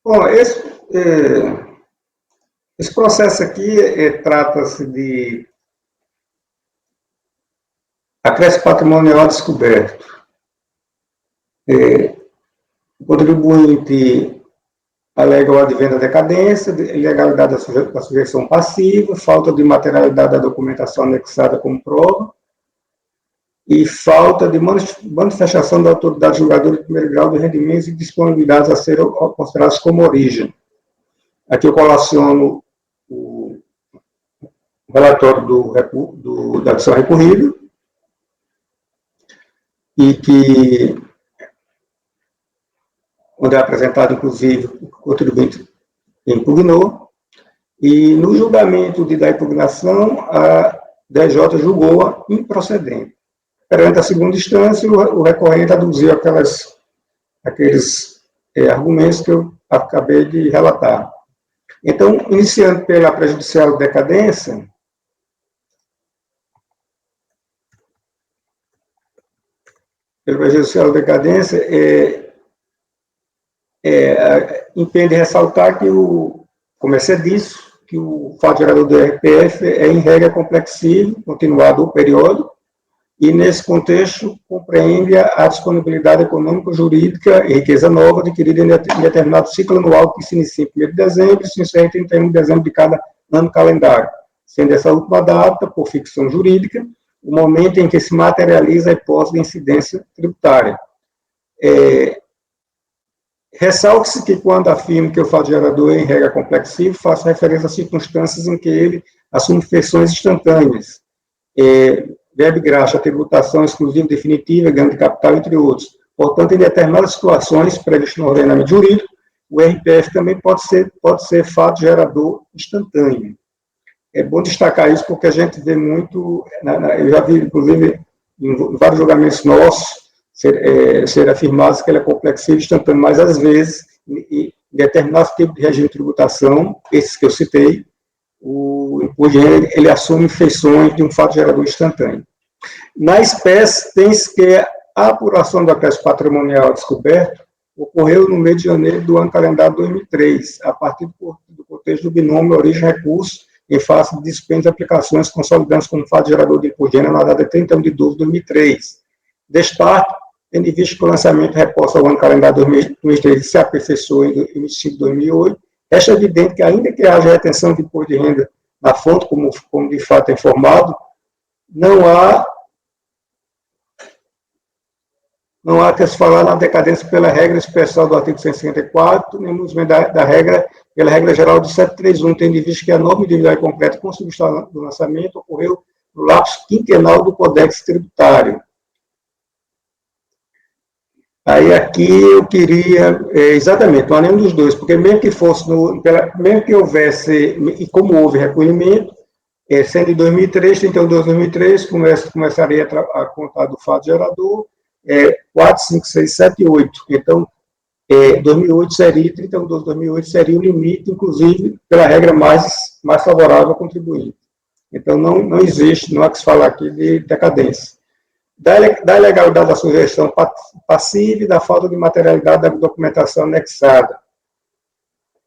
Bom, esse processo aqui trata-se de acréscimo patrimonial descoberto. O contribuinte alega o advento da decadência, ilegalidade da sujeição passiva, falta de materialidade da documentação anexada como prova, e falta de manifestação da autoridade julgadora de primeiro grau de rendimentos e disponibilidades a serem considerados como origem. Aqui eu colaciono o relatório da ação recorrida, e que, onde é apresentado, inclusive, o contribuinte impugnou, e no julgamento da impugnação, a DJ julgou-a improcedente. Perante a segunda instância, o recorrente aduziu aqueles argumentos que eu acabei de relatar. Então, iniciando pela prejudicial decadência, impede ressaltar que, como é disso, que o fato gerador do RPF é, em regra, complexível, continuado ou periódico, e, nesse contexto, compreende a disponibilidade econômico-jurídica e riqueza nova adquirida em determinado ciclo anual que se inicia em 1º de dezembro e se encerra em 31 de dezembro de cada ano calendário, sendo essa última data, por ficção jurídica, o momento em que se materializa a hipótese de incidência tributária. Ressalta-se que, quando afirmo que o fato gerador é, em regra, complexível, faço referência a circunstâncias em que ele assume feições instantâneas, verbo graxa, tributação exclusiva definitiva, ganho de capital, entre outros. Portanto, em determinadas situações previstas no ordenamento jurídico, o RPF também pode ser fato gerador instantâneo. É bom destacar isso porque a gente vê muito, eu já vi, inclusive, em vários julgamentos nossos, ser afirmados que ele é complexível instantâneo, mas, às vezes, em determinados tipos de regime de tributação, esses que eu citei, o imposto de renda, ele assume feições de um fato gerador instantâneo. Na espécie, tem-se que a apuração do acréscimo patrimonial descoberto ocorreu no mês de janeiro do ano calendário 2003, a partir do contexto do binômio origem-recurso, em face de dispêndios e aplicações consolidando-se como fato gerador de imposto de renda na data de 31 de 12 de 2003. Destaque, tendo em vista que o lançamento reposta ao ano calendário 2003 se aperfeiçoou em 25 de 2008, é evidente que, ainda que haja retenção de imposto de renda na fonte, como de fato é informado, não há que se falar na decadência pela regra especial do artigo 154, nem muito menos pela regra geral do 731, tendo em vista que a norma individual concreta com substância do lançamento ocorreu no lapso quinquenal do Código Tributário. Aí aqui eu queria, exatamente, não é nenhum dos dois, porque mesmo que fosse, mesmo que houvesse, e como houve recolhimento, sendo em 2003, 31 de 2003, começaria a contar do fato gerador, 4, 5, 6, 7 e 8. Então, 2008 seria, 31 de 2008 seria o limite, inclusive, pela regra mais favorável ao contribuinte. Então, não existe, não há que se falar aqui de decadência. Da ilegalidade da sujeição passiva e da falta de materialidade da documentação anexada.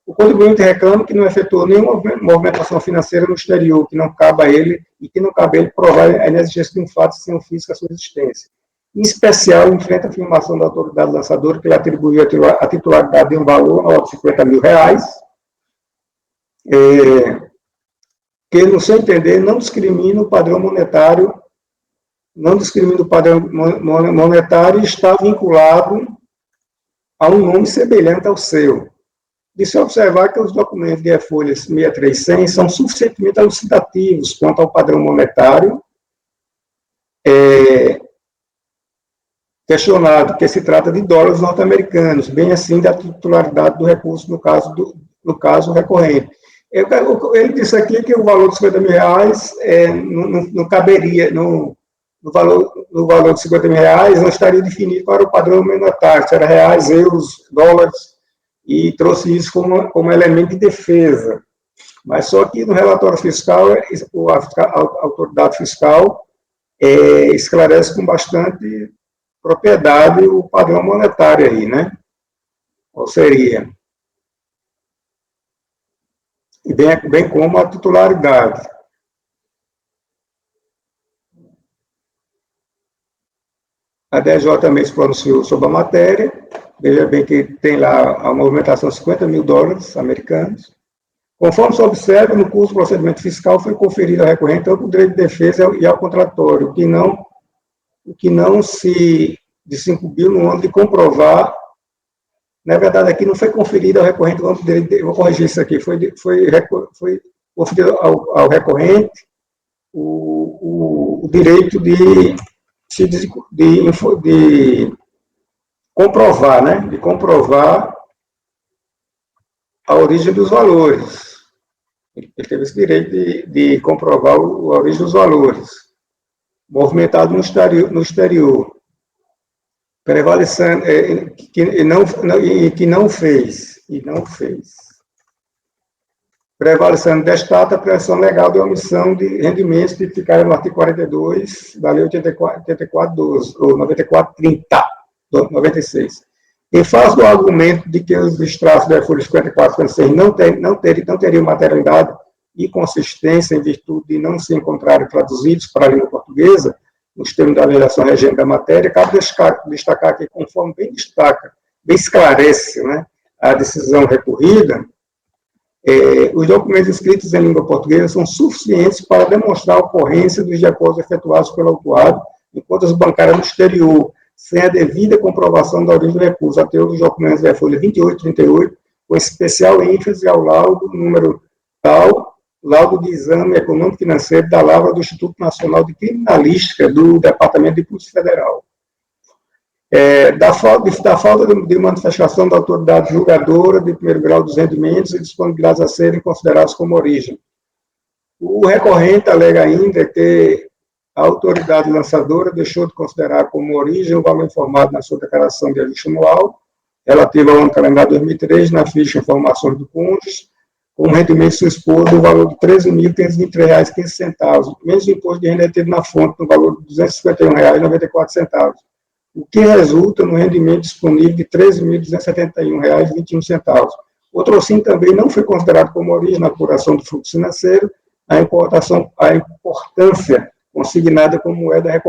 O contribuinte reclama que não efetuou nenhuma movimentação financeira no exterior, que não cabe a ele, e que não cabe a ele provar a inexistência de um fato sem ofício à sua existência. Em especial, enfrenta a afirmação da autoridade lançadora que lhe atribuiu a titularidade de um valor de R$50 mil, que, no seu entender, não discrimina o padrão monetário, e está vinculado a um nome semelhante ao seu. De se observar que os documentos de E-Folha 63100 são suficientemente elucidativos quanto ao padrão monetário, questionado que se trata de dólares norte-americanos, bem assim da titularidade do recurso no caso recorrente. Ele disse aqui que o valor de R$50 mil não caberia, no valor de R$50 mil não estaria definido qual era o padrão monetário, se era reais, euros, dólares, e trouxe isso como elemento de defesa. Mas só que no relatório fiscal, a autoridade fiscal esclarece com bastante propriedade o padrão monetário aí, né? Qual seria? E bem como a titularidade. A DJ também se pronunciou sobre a matéria. Veja bem que tem lá a movimentação de $50 mil americanos. Conforme se observa, no curso do procedimento fiscal foi conferido ao recorrente tanto o direito de defesa e ao contratório, o que não se incumbiu no âmbito de comprovar. Na verdade, aqui não foi conferido ao recorrente o âmbito de direito, vou corrigir isso aqui, foi conferido ao recorrente o direito de comprovar, né? De comprovar a origem dos valores. Ele teve esse direito de comprovar a origem dos valores, movimentado no exterior, prevalecendo, que não fez, prevalecendo destata a prevenção legal de omissão de rendimentos tipificada no artigo 42 da Lei 84/12, ou 94/30, 96. Em face do argumento de que os extratos da Folha 54/56 não teriam materialidade e consistência em virtude de não se encontrarem traduzidos para a língua portuguesa, nos termos da legislação regente da matéria, cabe destacar que, conforme bem esclarece, né, a decisão recorrida, os documentos escritos em língua portuguesa são suficientes para demonstrar a ocorrência dos depósitos efetuados pelo autuado em contas bancárias no exterior, sem a devida comprovação da origem do recurso, a teor dos documentos da Folha 2838, com especial ênfase ao laudo número tal, laudo de exame econômico financeiro da lavra do Instituto Nacional de Criminalística do Departamento de Polícia Federal. Da falta de manifestação da autoridade julgadora de primeiro grau dos rendimentos e disponibilizados a serem considerados como origem. O recorrente alega ainda que a autoridade lançadora deixou de considerar como origem o valor informado na sua declaração de ajuste anual, relativa ao ano calendário 2003, na ficha Informações do Cônjuge, com o rendimento expor do valor de R$ 13.523,15, menos o imposto de renda retido na fonte, no valor de R$ 251,94, o que resulta no rendimento disponível de R$ 13.271,21. O trocínio também não foi considerado como origem na apuração do fluxo financeiro, a importância consignada como moeda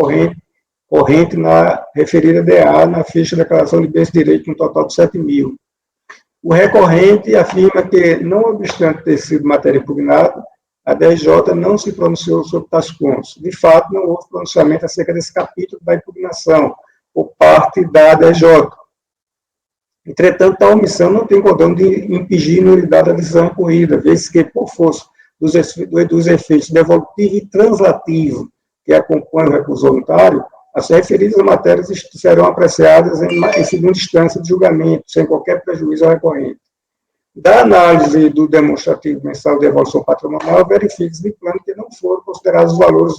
corrente na referida DA na ficha de declaração de bens de direito, no total de 7 mil. O recorrente afirma que, não obstante ter sido matéria impugnada, a DRJ não se pronunciou sobre tais pontos. De fato, não houve pronunciamento acerca desse capítulo da impugnação por parte da DRJ. Entretanto, a omissão não tem condão de impedir nulidade da decisão recorrida, vez que, por força dos efeitos devolutivo e translativo que acompanham o recurso voluntário, as referidas matérias serão apreciadas em segunda instância de julgamento, sem qualquer prejuízo ao recorrente. Da análise do demonstrativo mensal de evolução patrimonial, verifica-se de plano que não foram considerados os valores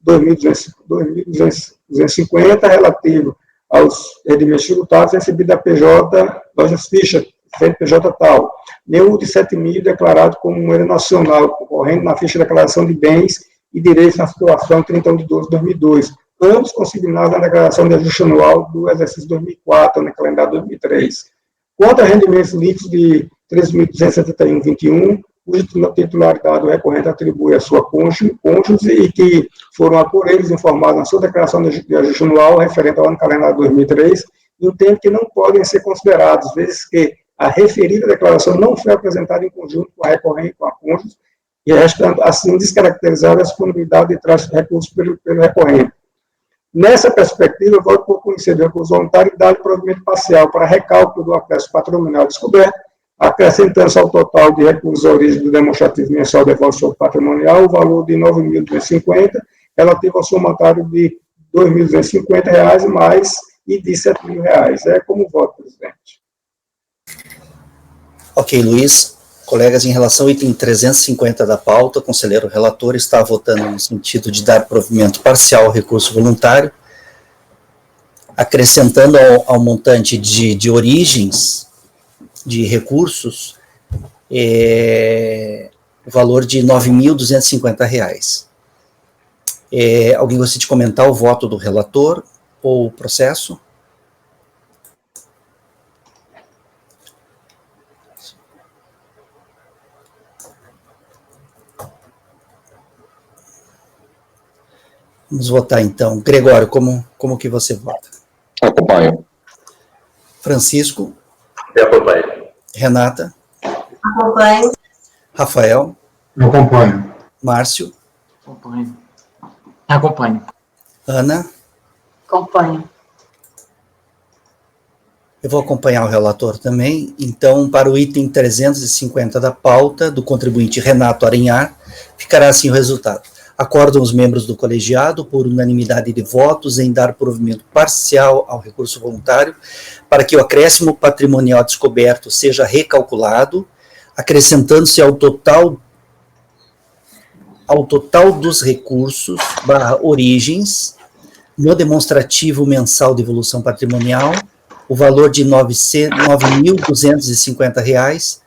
2.250 relativo aos rendimentos tributados recebidos da PJ, Lojas Ficha, CNPJ tal, nem o de 7 mil declarado como moeda nacional, concorrendo na ficha de declaração de bens e direitos na situação 31 de 12 de 2002, ambos consignados na declaração de ajuste anual do exercício 2004, no calendário 2003. Quanto a rendimentos líquidos de 13.271,21, cuja titularidade do recorrente atribui a sua cônjuge e que foram por eles informados na sua declaração de ajuste anual referente ao ano calendário 2003, entendo que não podem ser considerados, vezes que a referida declaração não foi apresentada em conjunto com a recorrente, com a cônjuge, e restando assim descaracterizada a disponibilidade de trás de recursos pelo recorrente. Nessa perspectiva, eu voto por conhecer do recurso voluntário e dar provimento parcial para recálculo do acréscimo patrimonial descoberto, acrescentando-se ao total de recursos à origem do demonstrativo mensal de evolução patrimonial o valor de R$ 9.250, relativo ao somatório de R$ 2.250 mais e de R$ 7.000. É como voto, presidente. Ok, Luiz. Colegas, em relação ao item 350 da pauta, o conselheiro relator está votando no sentido de dar provimento parcial ao recurso voluntário, acrescentando ao montante de origens de recursos o valor de R$ 9.250. Alguém gostaria de comentar o voto do relator ou o processo? Vamos votar, então. Gregório, como que você vota? Acompanho. Francisco? Eu acompanho. Renata? Acompanho. Rafael? Eu acompanho. Márcio? Acompanho. Acompanho. Ana? Acompanho. Eu vou acompanhar o relator também. Então, para o item 350 da pauta, do contribuinte Renato Arenhar, ficará assim o resultado. Acordam os membros do colegiado, por unanimidade de votos, em dar provimento parcial ao recurso voluntário, para que o acréscimo patrimonial descoberto seja recalculado, acrescentando-se ao total dos recursos, origens, no demonstrativo mensal de evolução patrimonial, o valor de R$ 9.250,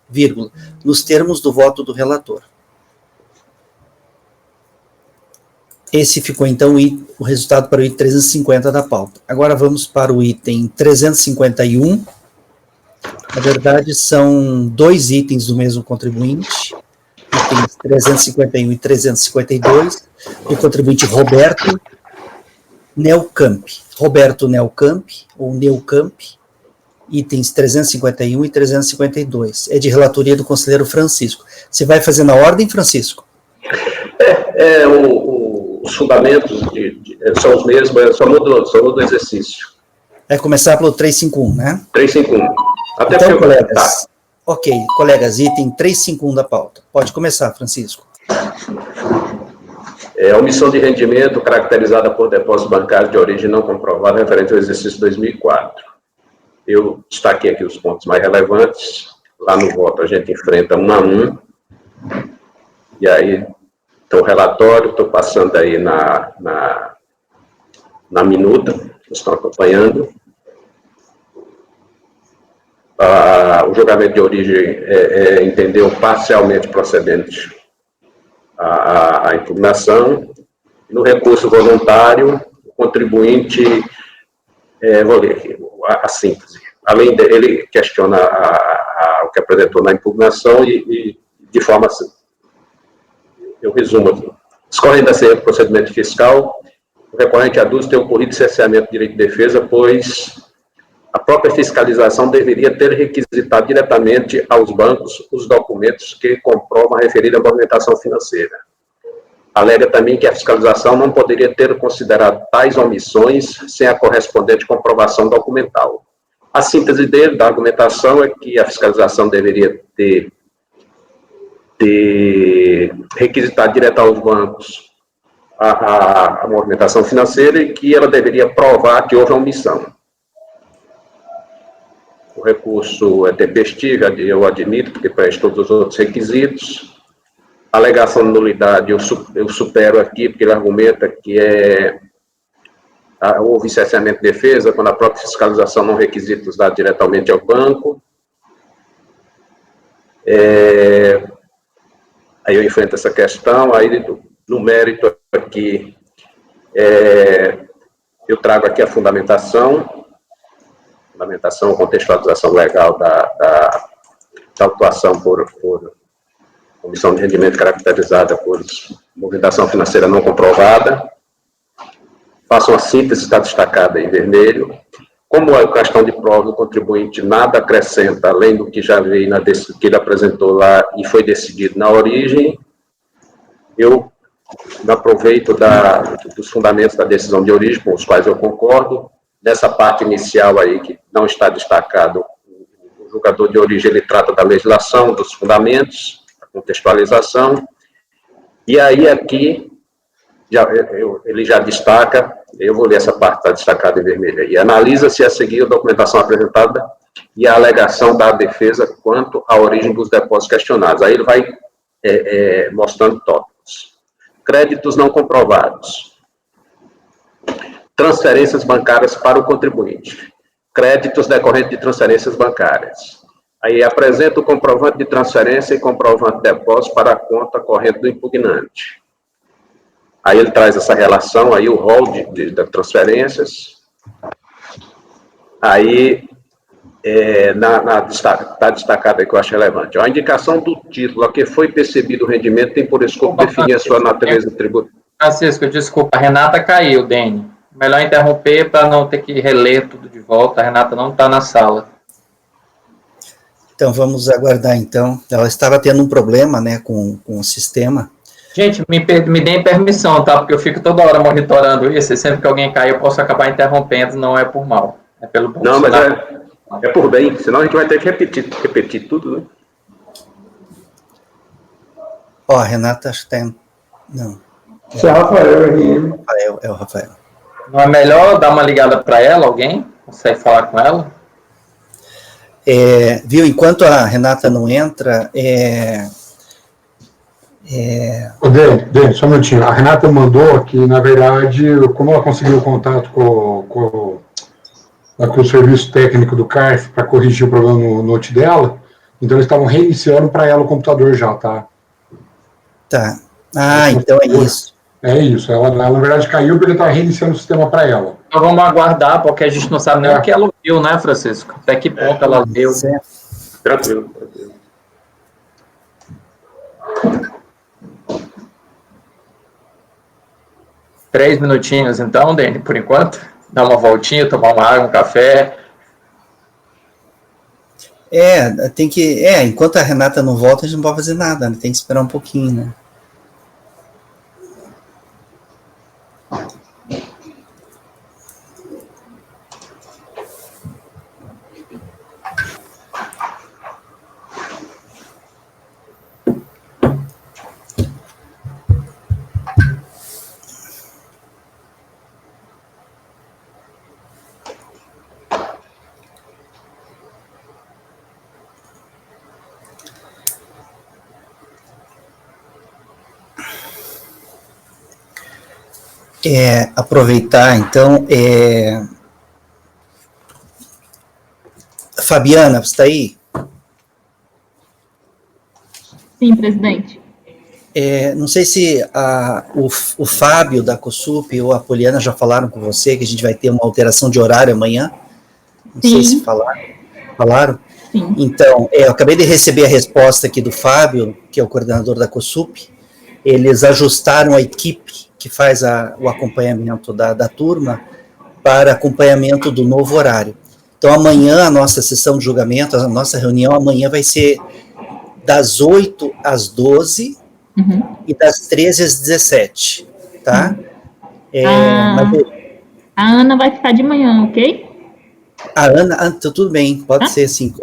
nos termos do voto do relator. Esse ficou, então, o resultado para o item 350 da pauta. Agora vamos para o item 351. Na verdade, são dois itens do mesmo contribuinte, itens 351 e 352, do contribuinte Roberto Neucamp. Roberto Neucamp, ou Neucamp, itens 351 e 352. É de relatoria do conselheiro Francisco. Você vai fazer na ordem, Francisco? Os fundamentos são os mesmos, só muda o exercício. Vai começar pelo 351, né? 351. Até então, colegas, ok, colegas, item 351 da pauta. Pode começar, Francisco. Omissão de rendimento caracterizada por depósito bancário de origem não comprovada referente ao exercício 2004. Eu destaquei aqui os pontos mais relevantes. Lá no voto a gente enfrenta 1 a 1. E aí, então, o relatório, estou passando aí na minuta, vocês estão acompanhando. O julgamento de origem entendeu parcialmente procedente a impugnação. No recurso voluntário, o contribuinte, vou ler aqui a síntese. Além dele, questiona o que apresentou na impugnação e de forma eu resumo aqui. Discorrendo desse procedimento fiscal, o recorrente aduz ter ocorrido cerceamento de direito de defesa, pois a própria fiscalização deveria ter requisitado diretamente aos bancos os documentos que comprovam a referida movimentação financeira. Alega também que a fiscalização não poderia ter considerado tais omissões sem a correspondente comprovação documental. A síntese dele, da argumentação, é que a fiscalização deveria ter requisitado direto aos bancos a movimentação financeira e que ela deveria provar que houve omissão. O recurso é tempestivo, eu admito, porque preenche todos os outros requisitos. A alegação de nulidade eu supero aqui, porque ele argumenta que houve cerceamento de defesa quando a própria fiscalização não requisita os dados diretamente ao banco. Aí eu enfrento essa questão, aí no mérito aqui, eu trago aqui a fundamentação, contextualização legal da autuação por omissão de rendimento caracterizada por movimentação financeira não comprovada. Faço uma síntese, está destacada em vermelho. Como a questão de prova do contribuinte nada acrescenta, além do que já veio que ele apresentou lá e foi decidido na origem, eu me aproveito dos fundamentos da decisão de origem, com os quais eu concordo. Nessa parte inicial aí, que não está destacado, o julgador de origem, ele trata da legislação, dos fundamentos, da contextualização, e aí aqui, ele já destaca, eu vou ler essa parte, está destacada em vermelho, e analisa-se a seguir a documentação apresentada e a alegação da defesa quanto à origem dos depósitos questionados. Aí ele vai mostrando tópicos. Créditos não comprovados. Transferências bancárias para o contribuinte. Créditos decorrentes de transferências bancárias. Aí apresenta o comprovante de transferência e comprovante de depósito para a conta corrente do impugnante. Aí ele traz essa relação, aí o rol de transferências. Aí, está destacado aí que eu acho relevante. A indicação do título a que foi percebido o rendimento tem por escopo definir a sua natureza tributária. Francisco, desculpa, a Renata caiu, Dene. Melhor interromper para não ter que reler tudo de volta. A Renata não está na sala. Então, vamos aguardar, então. Ela estava tendo um problema, né, com o sistema. Gente, me deem permissão, tá? Porque eu fico toda hora monitorando isso, e sempre que alguém cair, eu posso acabar interrompendo, não é por mal. É pelo bom Não, mas é por bem, senão a gente vai ter que repetir tudo, né? Ó, a Renata acho que está... Não. Isso é Rafael, É o Rafael. Não é melhor dar uma ligada para ela, alguém? Consegue falar com ela? Viu, enquanto a Renata não entra, Dê, só um minutinho. A Renata mandou que, na verdade, como ela conseguiu o contato com o serviço técnico do CARF para corrigir o problema no note dela, então eles estavam reiniciando para ela o computador já, tá? Tá. Ah, então é isso. É isso. Ela na verdade, caiu porque estava reiniciando o sistema para ela. Então vamos aguardar, porque a gente não sabe nem o que ela ouviu, né, Francisco? Até que ponto ela ouviu. Tranquilo. 3 minutinhos, então, Dene, por enquanto. Dar uma voltinha, tomar uma água, um café. Tem que... enquanto a Renata não volta, a gente não pode fazer nada, né? Tem que esperar um pouquinho, né? Aproveitar, então, Fabiana, você está aí? Sim, presidente. Não sei se o Fábio da COSUP ou a Poliana já falaram com você que a gente vai ter uma alteração de horário amanhã. Não sei se falaram. Falaram? Sim. Então, eu acabei de receber a resposta aqui do Fábio, que é o coordenador da COSUP. eles ajustaram a equipe que faz o acompanhamento da turma para acompanhamento do novo horário. Então, amanhã, a nossa sessão de julgamento, a nossa reunião amanhã vai ser das 8 às 12 e das 13 às 17, tá? A Ana vai ficar de manhã, ok? A Ana, tudo bem, pode ser assim.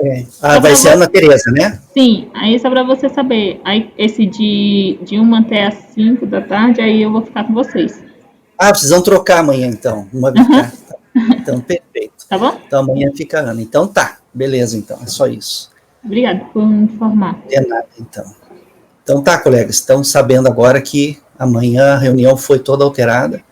Vai ser a você... Ana Tereza, né? Sim, aí só para você saber, aí esse de 1 até às 5 da tarde, aí eu vou ficar com vocês. Precisam trocar amanhã, então. Então, perfeito. Tá bom? Então, amanhã fica a Ana. Então, tá. Beleza, então. É só isso. Obrigada por me informar. De nada, então. Então, tá, colegas. Estão sabendo agora que amanhã a reunião foi toda alterada.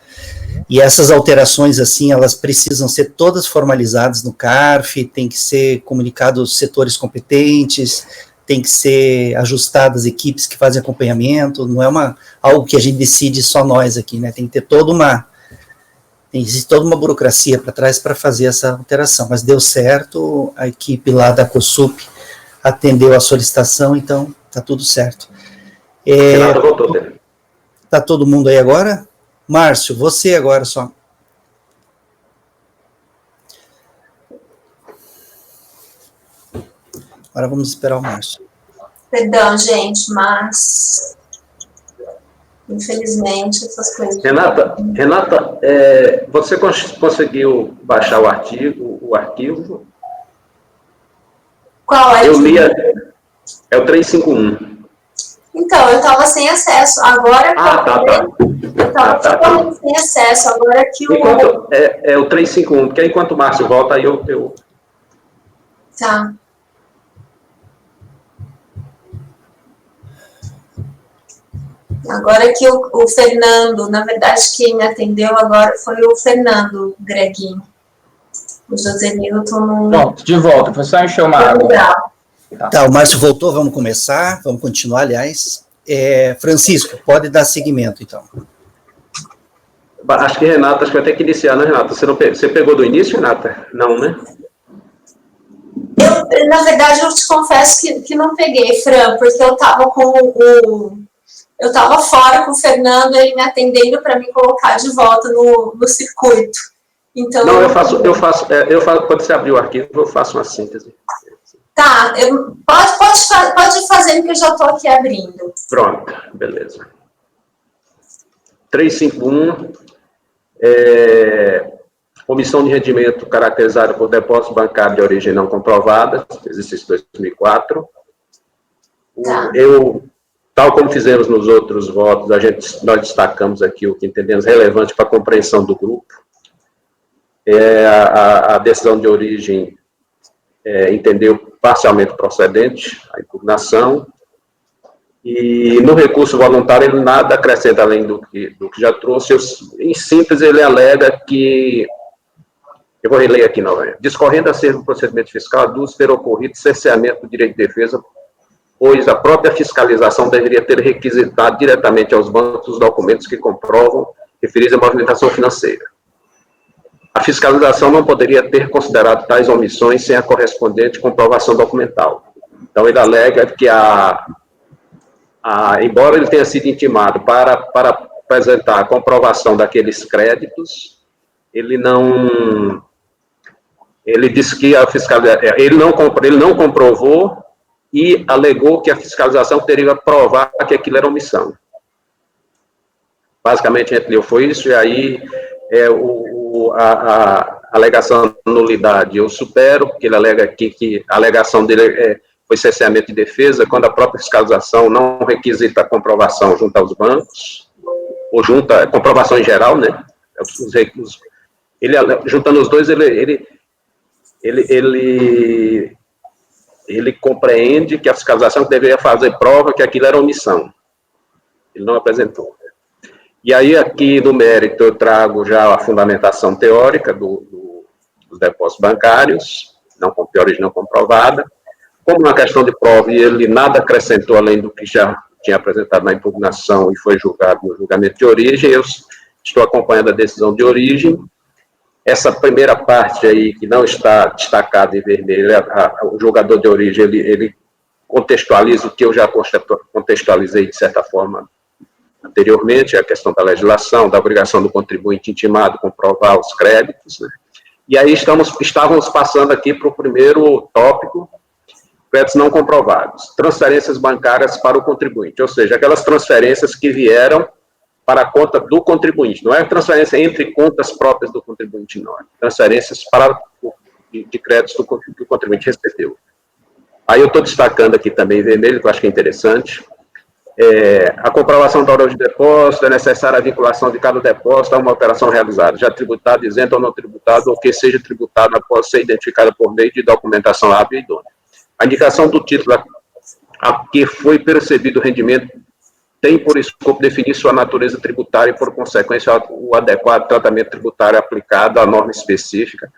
E essas alterações, assim, elas precisam ser todas formalizadas no CARF, tem que ser comunicado aos setores competentes, tem que ser ajustadas equipes que fazem acompanhamento, não é algo que a gente decide só nós aqui, né? Tem que ter existe toda uma burocracia para trás para fazer essa alteração, mas deu certo, a equipe lá da COSUP atendeu a solicitação, então tá tudo certo. Renato voltou, né? Tá todo mundo aí agora? Márcio, você agora só. Agora vamos esperar o Márcio. Perdão, gente, mas infelizmente essas coisas... Renata, você conseguiu baixar o arquivo? Qual é? Eu li, é o 351. Então, eu estava sem acesso. Agora Eu estava sem acesso. Agora que o... É o 351, porque enquanto o Márcio volta, aí eu... Tá. Agora que o Fernando, na verdade, quem me atendeu agora foi o Fernando Greguinho. O José Milton não... Pronto, de volta, foi só encher uma água. Tá, o Márcio voltou, vamos começar, vamos continuar, aliás. Francisco, pode dar seguimento, então. Acho que Renata, vai ter que iniciar, né, Renata? Você pegou do início, Renata? Não, né? Na verdade, eu te confesso que não peguei, Fran, porque eu estava eu estava fora com o Fernando, ele me atendendo para me colocar de volta no circuito. Então, não, eu faço, quando você abrir o arquivo, eu faço uma síntese. Tá, pode ir fazendo que eu já estou aqui abrindo. Pronto, beleza. 351, omissão de rendimento caracterizada por depósito bancário de origem não comprovada, exercício 2004. Tá. Tal como fizemos nos outros votos, nós destacamos aqui o que entendemos relevante para a compreensão do grupo. A decisão de origem entendeu parcialmente procedente, a impugnação, e no recurso voluntário ele nada acrescenta além do que já trouxe. Em síntese, ele alega que, eu vou reler aqui novamente, discorrendo acerca do procedimento fiscal, aduz ter ocorrido cerceamento do direito de defesa, pois a própria fiscalização deveria ter requisitado diretamente aos bancos os documentos que comprovam referidos à movimentação financeira. A fiscalização não poderia ter considerado tais omissões sem a correspondente comprovação documental. Então, ele alega que embora ele tenha sido intimado para apresentar a comprovação daqueles créditos, ele disse que a fiscalização, ele não comprovou e alegou que a fiscalização teria que provar que aquilo era omissão. Basicamente, a gente leu foi isso, e aí a alegação de nulidade eu supero, porque ele alega aqui que a alegação dele foi cerceamento de defesa, quando a própria fiscalização não requisita a comprovação junto aos bancos, ou junta a comprovação em geral, né? Ele, juntando os dois, ele compreende que a fiscalização deveria fazer prova que aquilo era omissão. Ele não apresentou. E aí, aqui no mérito, eu trago já a fundamentação teórica dos depósitos bancários, de origem não comprovada. Como uma questão de prova, e ele nada acrescentou além do que já tinha apresentado na impugnação e foi julgado no julgamento de origem, eu estou acompanhando a decisão de origem. Essa primeira parte aí, que não está destacada em vermelho, o julgador de origem, ele contextualiza o que eu já contextualizei, de certa forma, anteriormente, a questão da legislação, da obrigação do contribuinte intimado comprovar os créditos, né? E aí estávamos passando aqui para o primeiro tópico, créditos não comprovados, transferências bancárias para o contribuinte, ou seja, aquelas transferências que vieram para a conta do contribuinte, não é transferência entre contas próprias do contribuinte, não, é transferências de créditos que o contribuinte recebeu. Aí eu estou destacando aqui também em vermelho, que eu acho que é interessante, a comprovação da hora de depósito, é necessária a vinculação de cada depósito a uma operação realizada, já tributado, isento ou não tributado, ou que seja tributado após ser identificada por meio de documentação hábil e idônea. A indicação do título a que foi percebido o rendimento tem por escopo definir sua natureza tributária e, por consequência, o adequado tratamento tributário aplicado à norma específica,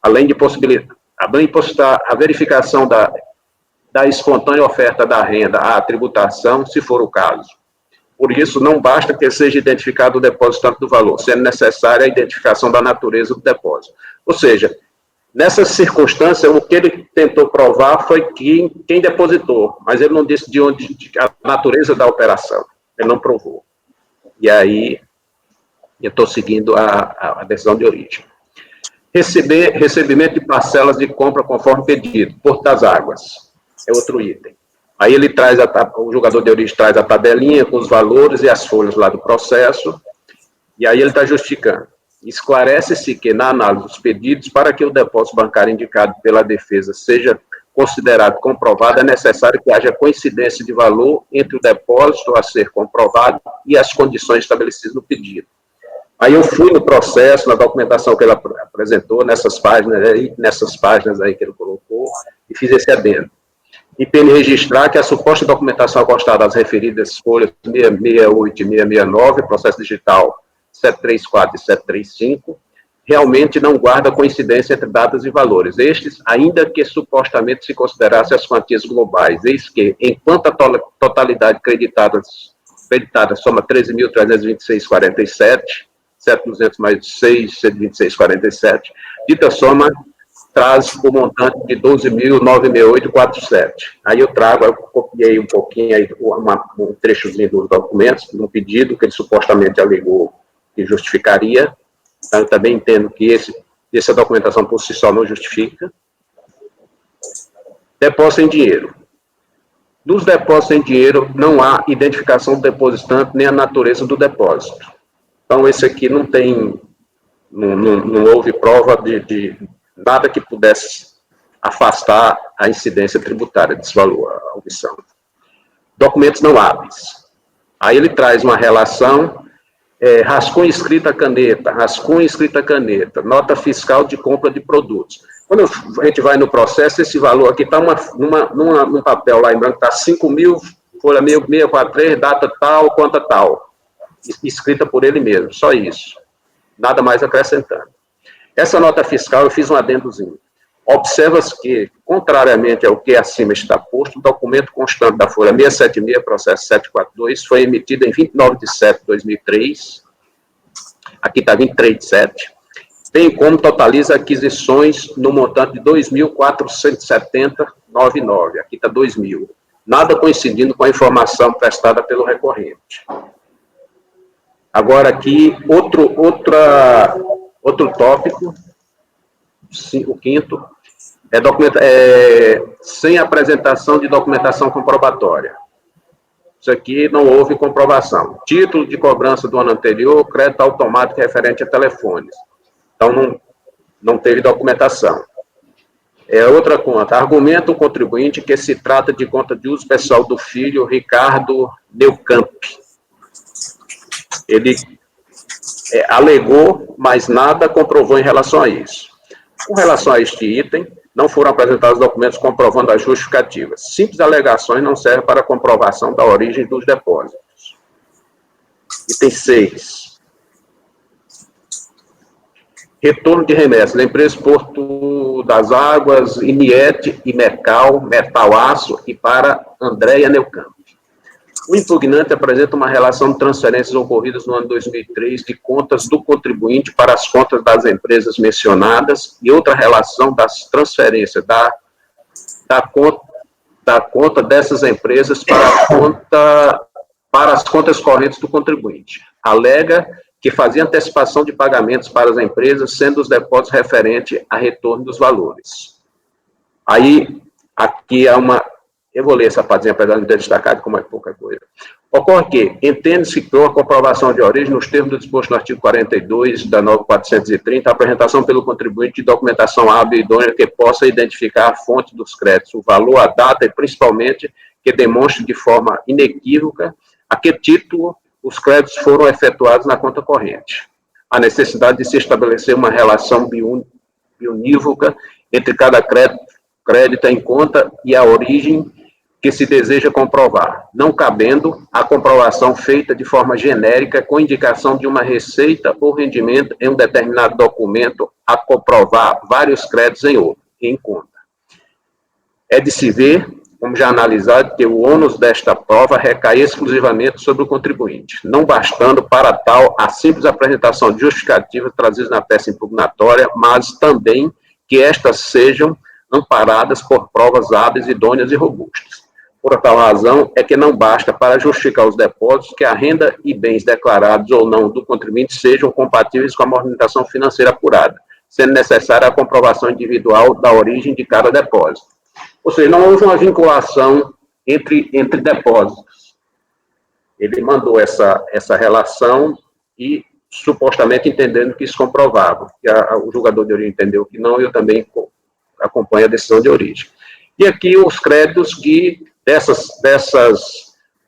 além de possibilitar a verificação da espontânea oferta da renda à tributação, se for o caso. Por isso, não basta que seja identificado o depositante do valor, sendo necessária a identificação da natureza do depósito. Ou seja, nessa circunstância, o que ele tentou provar foi quem depositou, mas ele não disse a natureza da operação, ele não provou. E aí, eu estou seguindo a decisão de origem. Recebimento de parcelas de compra conforme pedido, Porto das Águas, é outro item. Aí ele traz, o julgador de origem traz a tabelinha com os valores e as folhas lá do processo, e aí ele está justificando. Esclarece-se que, na análise dos pedidos, para que o depósito bancário indicado pela defesa seja considerado comprovado, é necessário que haja coincidência de valor entre o depósito a ser comprovado e as condições estabelecidas no pedido. Aí eu fui no processo, na documentação que ele apresentou, nessas páginas aí que ele colocou, e fiz esse adendo. E para ele registrar que a suposta documentação acostada às referidas folhas 668 e 669, processo digital 734 e 735, realmente não guarda coincidência entre datas e valores. Estes, ainda que supostamente se considerassem as quantias globais, eis que, enquanto a totalidade creditada soma 13.326,47, 7.200 mais 6, 126,47, dita soma traz o montante de 12.968,47. Aí eu copiei um pouquinho aí, um trechozinho dos documentos, no pedido que ele supostamente alegou que justificaria. Então, eu também entendo que essa documentação por si só não justifica. Depósito em dinheiro. Dos depósitos em dinheiro, não há identificação do depositante nem a natureza do depósito. Então, esse aqui não houve prova de nada que pudesse afastar a incidência tributária desse valor, a omissão. Documentos não hábeis. Aí ele traz uma relação, rascunho escrita caneta, nota fiscal de compra de produtos. Quando a gente vai no processo, esse valor aqui está num papel lá em branco, está 5.000, folha 643, data tal, conta tal. Escrita por ele mesmo, só isso. Nada mais acrescentando. Essa nota fiscal, eu fiz um adendozinho. Observa-se que, contrariamente ao que acima está posto, o documento constante da folha 676, processo 742, foi emitido em 29 de setembro de 2003, aqui está 23 de 7, tem como totaliza aquisições no montante de 2.470,99, aqui está 2.000, nada coincidindo com a informação prestada pelo recorrente. Agora aqui, outro tópico, o quinto, sem apresentação de documentação comprobatória. Isso aqui não houve comprovação. Título de cobrança do ano anterior, crédito automático referente a telefones. Então, não teve documentação. Outra conta, argumenta o contribuinte que se trata de conta de uso pessoal do filho Ricardo Neucamp. Ele alegou, mas nada comprovou em relação a isso. Com relação a este item, não foram apresentados documentos comprovando as justificativas. Simples alegações não servem para comprovação da origem dos depósitos. Item 6. Retorno de remessas da empresa Porto das Águas, INIET e Metal Aço e para Andréia Neucamp. O impugnante apresenta uma relação de transferências ocorridas no ano 2003 de contas do contribuinte para as contas das empresas mencionadas e outra relação das transferências da conta dessas empresas para a conta para as contas correntes do contribuinte. Alega que fazia antecipação de pagamentos para as empresas, sendo os depósitos referentes a retorno dos valores. Aí, aqui há uma... Eu vou ler essa partezinha, apesar de não ter destacado, como é pouca coisa. Ocorre que, entende-se que a comprovação de origem, nos termos do disposto no artigo 42 da 9430, a apresentação pelo contribuinte de documentação hábil e idônea que possa identificar a fonte dos créditos, o valor, a data e, principalmente, que demonstre de forma inequívoca a que título os créditos foram efetuados na conta corrente. A necessidade de se estabelecer uma relação biunívoca entre cada crédito em conta e a origem que se deseja comprovar, não cabendo a comprovação feita de forma genérica com indicação de uma receita ou rendimento em um determinado documento a comprovar vários créditos em conta. É de se ver, como já analisado, que o ônus desta prova recai exclusivamente sobre o contribuinte, não bastando para tal a simples apresentação de justificativas trazidas na peça impugnatória, mas também que estas sejam amparadas por provas hábeis, idôneas e robustas. Por tal razão, é que não basta para justificar os depósitos que a renda e bens declarados ou não do contribuinte sejam compatíveis com a movimentação financeira apurada, sendo necessária a comprovação individual da origem de cada depósito. Ou seja, não houve uma vinculação entre depósitos. Ele mandou essa relação e, supostamente, entendendo que isso comprovava. Que o julgador de origem entendeu que não, eu também acompanho a decisão de origem. E aqui os créditos que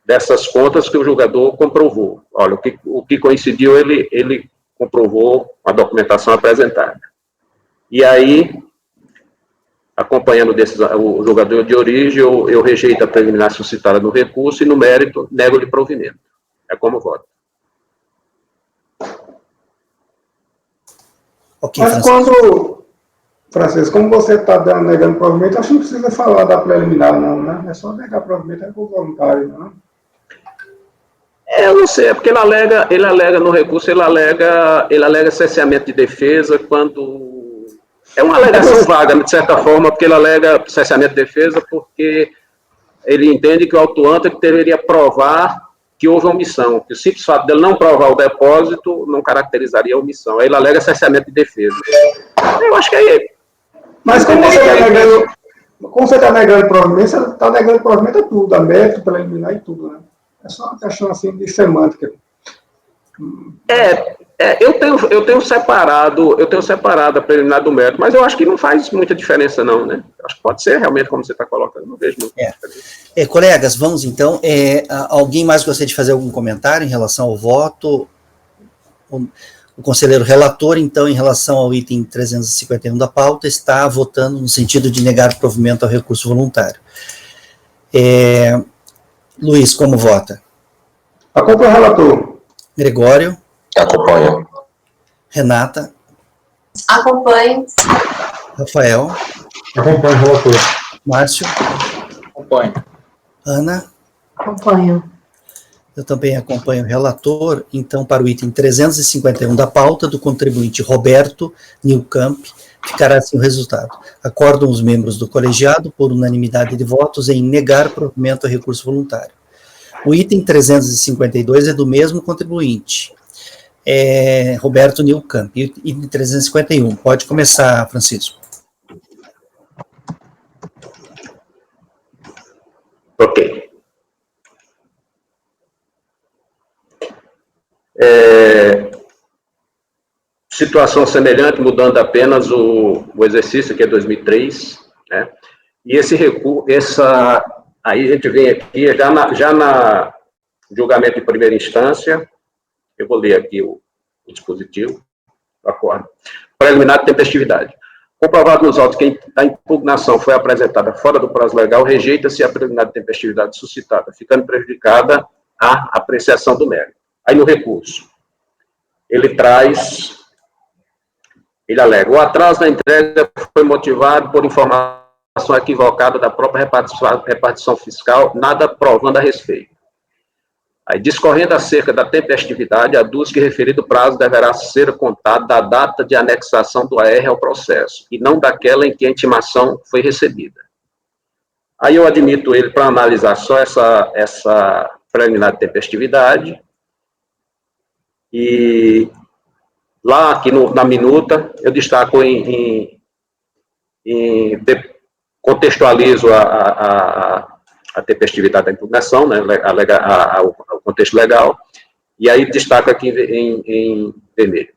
dessas contas que o julgador comprovou. Olha, o que coincidiu, ele comprovou a documentação apresentada. E aí, acompanhando o julgador de origem, eu rejeito a preliminar suscitada no recurso e, no mérito, nego-lhe provimento. É como voto. Ok, mas quando, Francisco, como você está negando provimento, acho que não precisa falar da preliminar, não, né? É só negar provimento, é por voluntário, não? Eu não sei, é porque ele alega no recurso, ele alega cesseamento de defesa quando... É uma alegação vaga, de certa forma, porque ele alega cesseamento de defesa porque ele entende que o autuante deveria provar que houve omissão, que o simples fato dele não provar o depósito não caracterizaria a omissão. Aí ele alega cesseamento de defesa. Eu acho que é... Mas como você está negando provimento, você está negando provimento a tudo, a mérito, preliminar e tudo, né? É só uma questão assim de semântica. Eu tenho separado a preliminar do mérito, mas eu acho que não faz muita diferença não, né? Acho que pode ser realmente como você está colocando, não vejo muito diferença. Colegas, vamos então, alguém mais gostaria de fazer algum comentário em relação ao voto? O conselheiro relator, então, em relação ao item 351 da pauta, está votando no sentido de negar provimento ao recurso voluntário. Luiz, como vota? Acompanha o relator. Gregório? Acompanho. Renata? Acompanho. Rafael? Acompanho o relator. Márcio? Acompanho. Ana? Acompanho. Eu também acompanho o relator. Então, para o item 351 da pauta, do contribuinte Roberto Nilcamp, ficará assim o resultado. Acordam os membros do colegiado, por unanimidade de votos, em negar provimento ao recurso voluntário. O item 352 é do mesmo contribuinte, Roberto Nilcamp. Item 351. Pode começar, Francisco. Ok. Situação semelhante, mudando apenas o exercício, que é 2003, né? E esse recurso, aí a gente vem aqui, já na julgamento de primeira instância, eu vou ler aqui o dispositivo do acordo. Preliminar de tempestividade. Comprovado nos autos que a impugnação foi apresentada fora do prazo legal, rejeita-se a preliminar de tempestividade suscitada, ficando prejudicada a apreciação do mérito. Aí no recurso, ele alega, o atraso na entrega foi motivado por informação equivocada da própria repartição fiscal, nada provando a respeito. Aí, discorrendo acerca da tempestividade, aduz que referido prazo deverá ser contado da data de anexação do AR ao processo, e não daquela em que a intimação foi recebida. Aí eu admito ele para analisar só essa preliminar de tempestividade, e lá aqui na minuta eu destaco contextualizo a tempestividade da impugnação, né, o contexto legal, e aí destaco aqui em vermelho.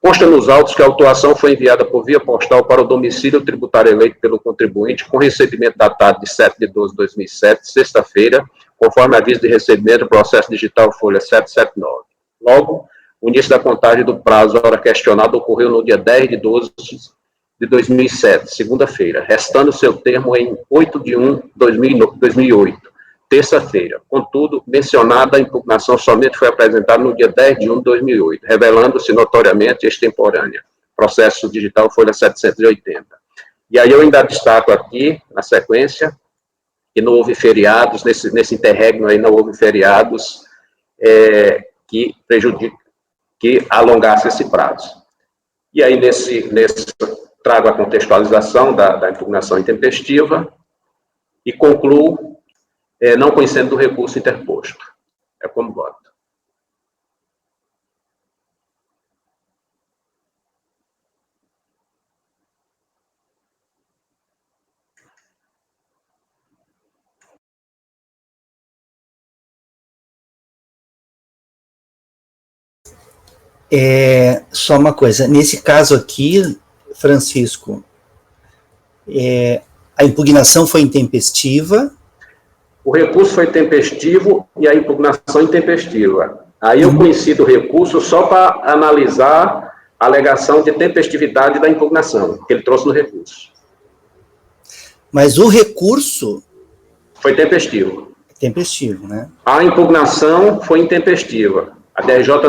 Consta nos autos que a autuação foi enviada por via postal para o domicílio tributário eleito pelo contribuinte, com recebimento datado de 7/12/2007, sexta-feira, conforme aviso de recebimento do processo digital folha 779. Logo, o início da contagem do prazo à hora questionada ocorreu no dia 10/12/2007, segunda-feira, restando seu termo em 8/1/2008, terça-feira. Contudo, mencionada a impugnação somente foi apresentada no dia 10/1/2008, revelando-se notoriamente extemporânea. Processo digital folha 780. E aí eu ainda destaco aqui, na sequência, que não houve feriados, nesse interregno aí não houve feriados que alongasse esse prazo. E aí, trago a contextualização da impugnação intempestiva e concluo não conhecendo do recurso interposto. É como voto. Só uma coisa, nesse caso aqui, Francisco, a impugnação foi intempestiva. O recurso foi tempestivo e a impugnação intempestiva. Aí eu conheci do recurso só para analisar a alegação de tempestividade da impugnação, que ele trouxe no recurso. Mas o recurso... Foi tempestivo. Tempestivo, né? A impugnação foi intempestiva. A DRJ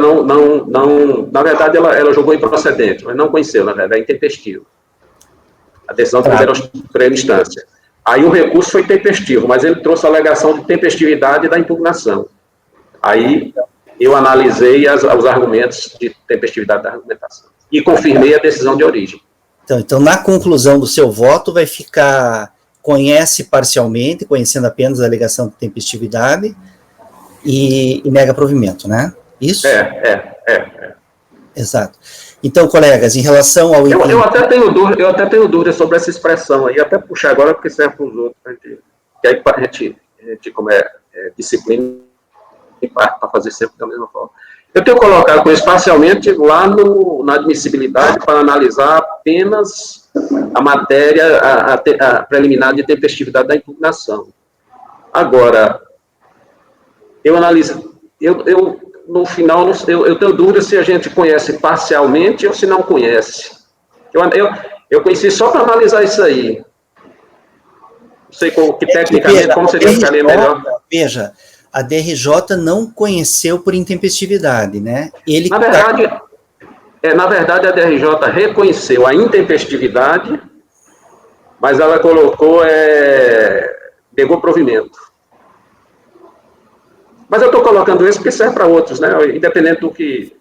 na verdade, ela jogou improcedente, mas não conheceu, na verdade, é intempestivo. A decisão de primeira instância. Aí o recurso foi tempestivo, mas ele trouxe a alegação de tempestividade da impugnação. Aí eu analisei os argumentos de tempestividade da argumentação. E confirmei a decisão de origem. Então, na conclusão do seu voto, vai ficar, conhece parcialmente, conhecendo apenas a alegação de tempestividade, e nega provimento, né? Isso? Exato. Então, colegas, em relação ao... Eu até tenho dúvida sobre essa expressão aí, até puxar agora, porque serve para os outros, que aí a gente como disciplina, para fazer sempre da mesma forma. Eu tenho colocado espacialmente lá na admissibilidade para analisar apenas a matéria, a preliminar de tempestividade da impugnação. Agora, eu analiso... no final, eu tenho dúvida se a gente conhece parcialmente ou se não conhece. Eu conheci só para analisar isso aí. Não sei que tecnicamente, como seria ficaria melhor. Veja, a DRJ não conheceu por intempestividade, né? Na verdade, a DRJ reconheceu a intempestividade, mas ela colocou, negou provimento. Mas eu estou colocando isso porque serve para outros, né? Independente do que...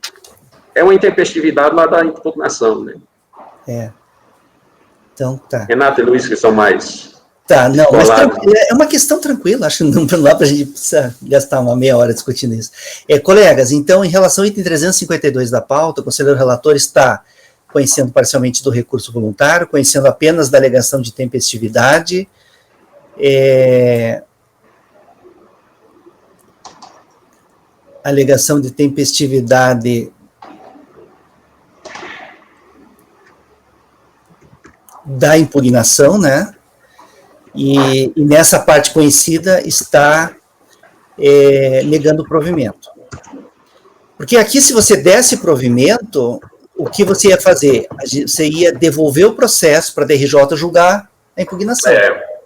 É uma intempestividade lá da impugnação, né? Então, tá. Renato e Luiz, que são mais... Tá, não, mas é uma questão tranquila, acho que não dá para a gente precisar gastar uma meia hora discutindo isso. Colegas, então, em relação ao item 352 da pauta, o conselheiro relator está conhecendo parcialmente do recurso voluntário, conhecendo apenas da alegação de tempestividade, alegação de tempestividade da impugnação, né? E nessa parte conhecida está negando o provimento. Porque aqui, se você desse provimento, o que você ia fazer? Você ia devolver o processo para a DRJ julgar a impugnação.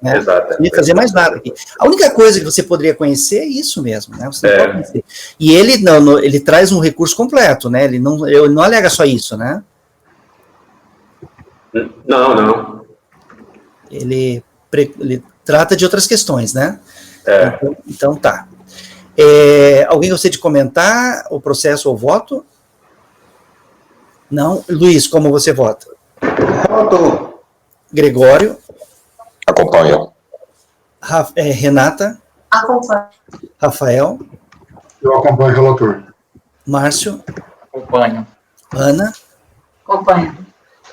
Né? Exato. Não ia fazer mais nada aqui. A única coisa que você poderia conhecer é isso mesmo, né? Você não pode conhecer. E ele traz um recurso completo, né? Ele não alega só isso, né? Não. Ele trata de outras questões, né? Então tá. Alguém gostaria de comentar o processo ou voto? Não? Luiz, como você vota? Voto. Gregório? Acompanho. Renata? Acompanho. Rafael? Eu acompanho o relator. Márcio? Acompanho. Ana? Acompanho.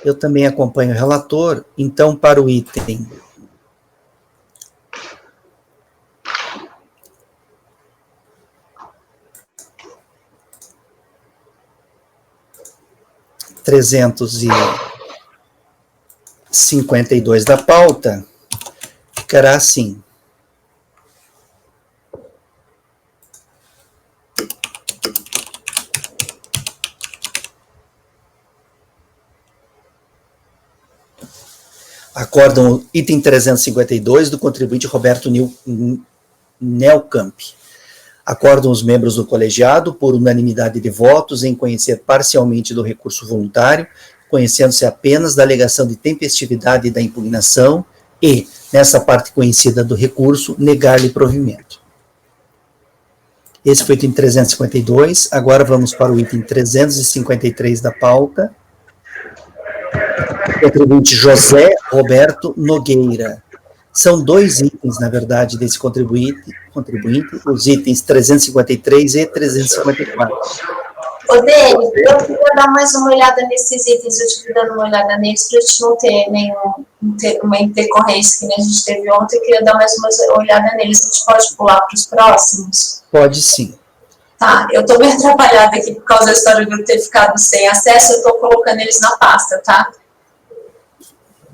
Eu também acompanho o relator. Então, para o item 352 da pauta, ficará assim. Acordam o item 352 do contribuinte Roberto Nelcamp. Acordam os membros do colegiado, por unanimidade de votos, em conhecer parcialmente do recurso voluntário, conhecendo-se apenas da alegação de tempestividade da impugnação e, nessa parte conhecida do recurso, negar-lhe provimento. Esse foi o item 352. Agora vamos para o item 353 da pauta. Contribuinte José Roberto Nogueira. São dois itens, na verdade, desse contribuinte, os itens 353 e 354. Ô, Dani, eu queria dar mais uma olhada nesses itens, eu estive dando uma olhada neles para a gente não ter nenhuma intercorrência que nem a gente teve ontem, eu queria dar mais uma olhada neles. A gente pode pular para os próximos? Pode sim. Tá, eu estou bem atrapalhada aqui por causa da história de eu ter ficado sem acesso, eu estou colocando eles na pasta, tá?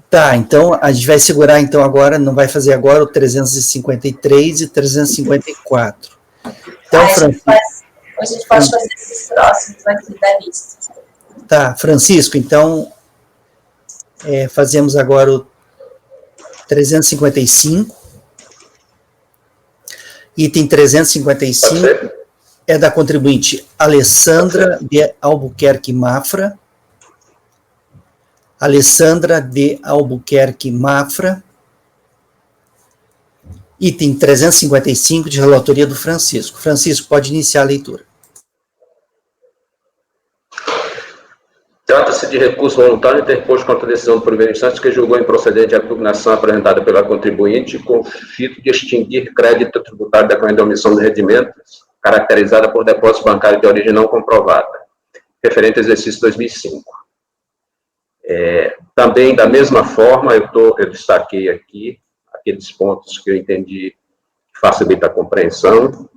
Tá, então a gente vai segurar então agora, não vai fazer agora o 353 e 354. Então, Francisco... A gente pode fazer esses próximos aqui da lista. Tá, Francisco, então fazemos agora o 355. Item 355 é da contribuinte Alessandra de Albuquerque Mafra. Alessandra de Albuquerque Mafra. Item 355, de relatoria do Francisco. Francisco, pode iniciar a leitura. Trata-se de recurso voluntário interposto contra a decisão do primeiro instante que julgou improcedente a impugnação apresentada pela contribuinte com o fito de extinguir crédito tributário decorrente da omissão de rendimentos, caracterizada por depósito bancário de origem não comprovada, referente ao exercício 2005. Também, da mesma forma, eu destaquei aqui aqueles pontos que eu entendi que facilita a compreensão.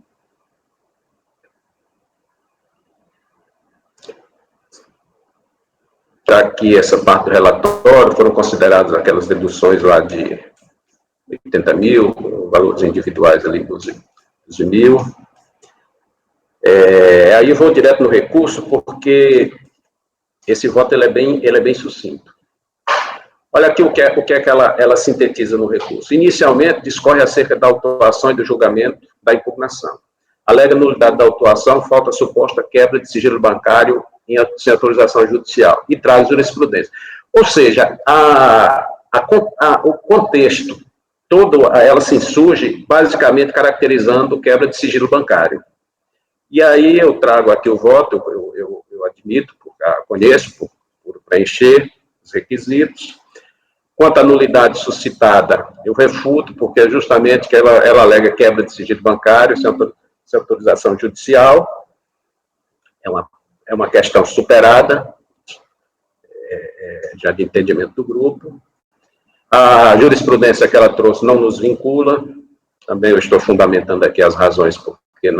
Já que essa parte do relatório foram consideradas aquelas deduções lá de 80 mil, valores individuais ali, 12 mil. Aí eu vou direto no recurso, porque esse voto ele é bem sucinto. Olha aqui o que é que ela sintetiza no recurso. Inicialmente, discorre acerca da autuação e do julgamento da impugnação. Alega nulidade da autuação, falta suposta quebra de sigilo bancário sem autorização judicial, e traz jurisprudência. Ou seja, o contexto todo, ela se insurge basicamente caracterizando quebra de sigilo bancário. E aí eu trago aqui o voto, eu admito, conheço, por preencher os requisitos. Quanto à nulidade suscitada, eu refuto, porque é justamente que ela alega quebra de sigilo bancário sem autorização judicial. É uma questão superada, já de entendimento do grupo. A jurisprudência que ela trouxe não nos vincula, também eu estou fundamentando aqui as razões porque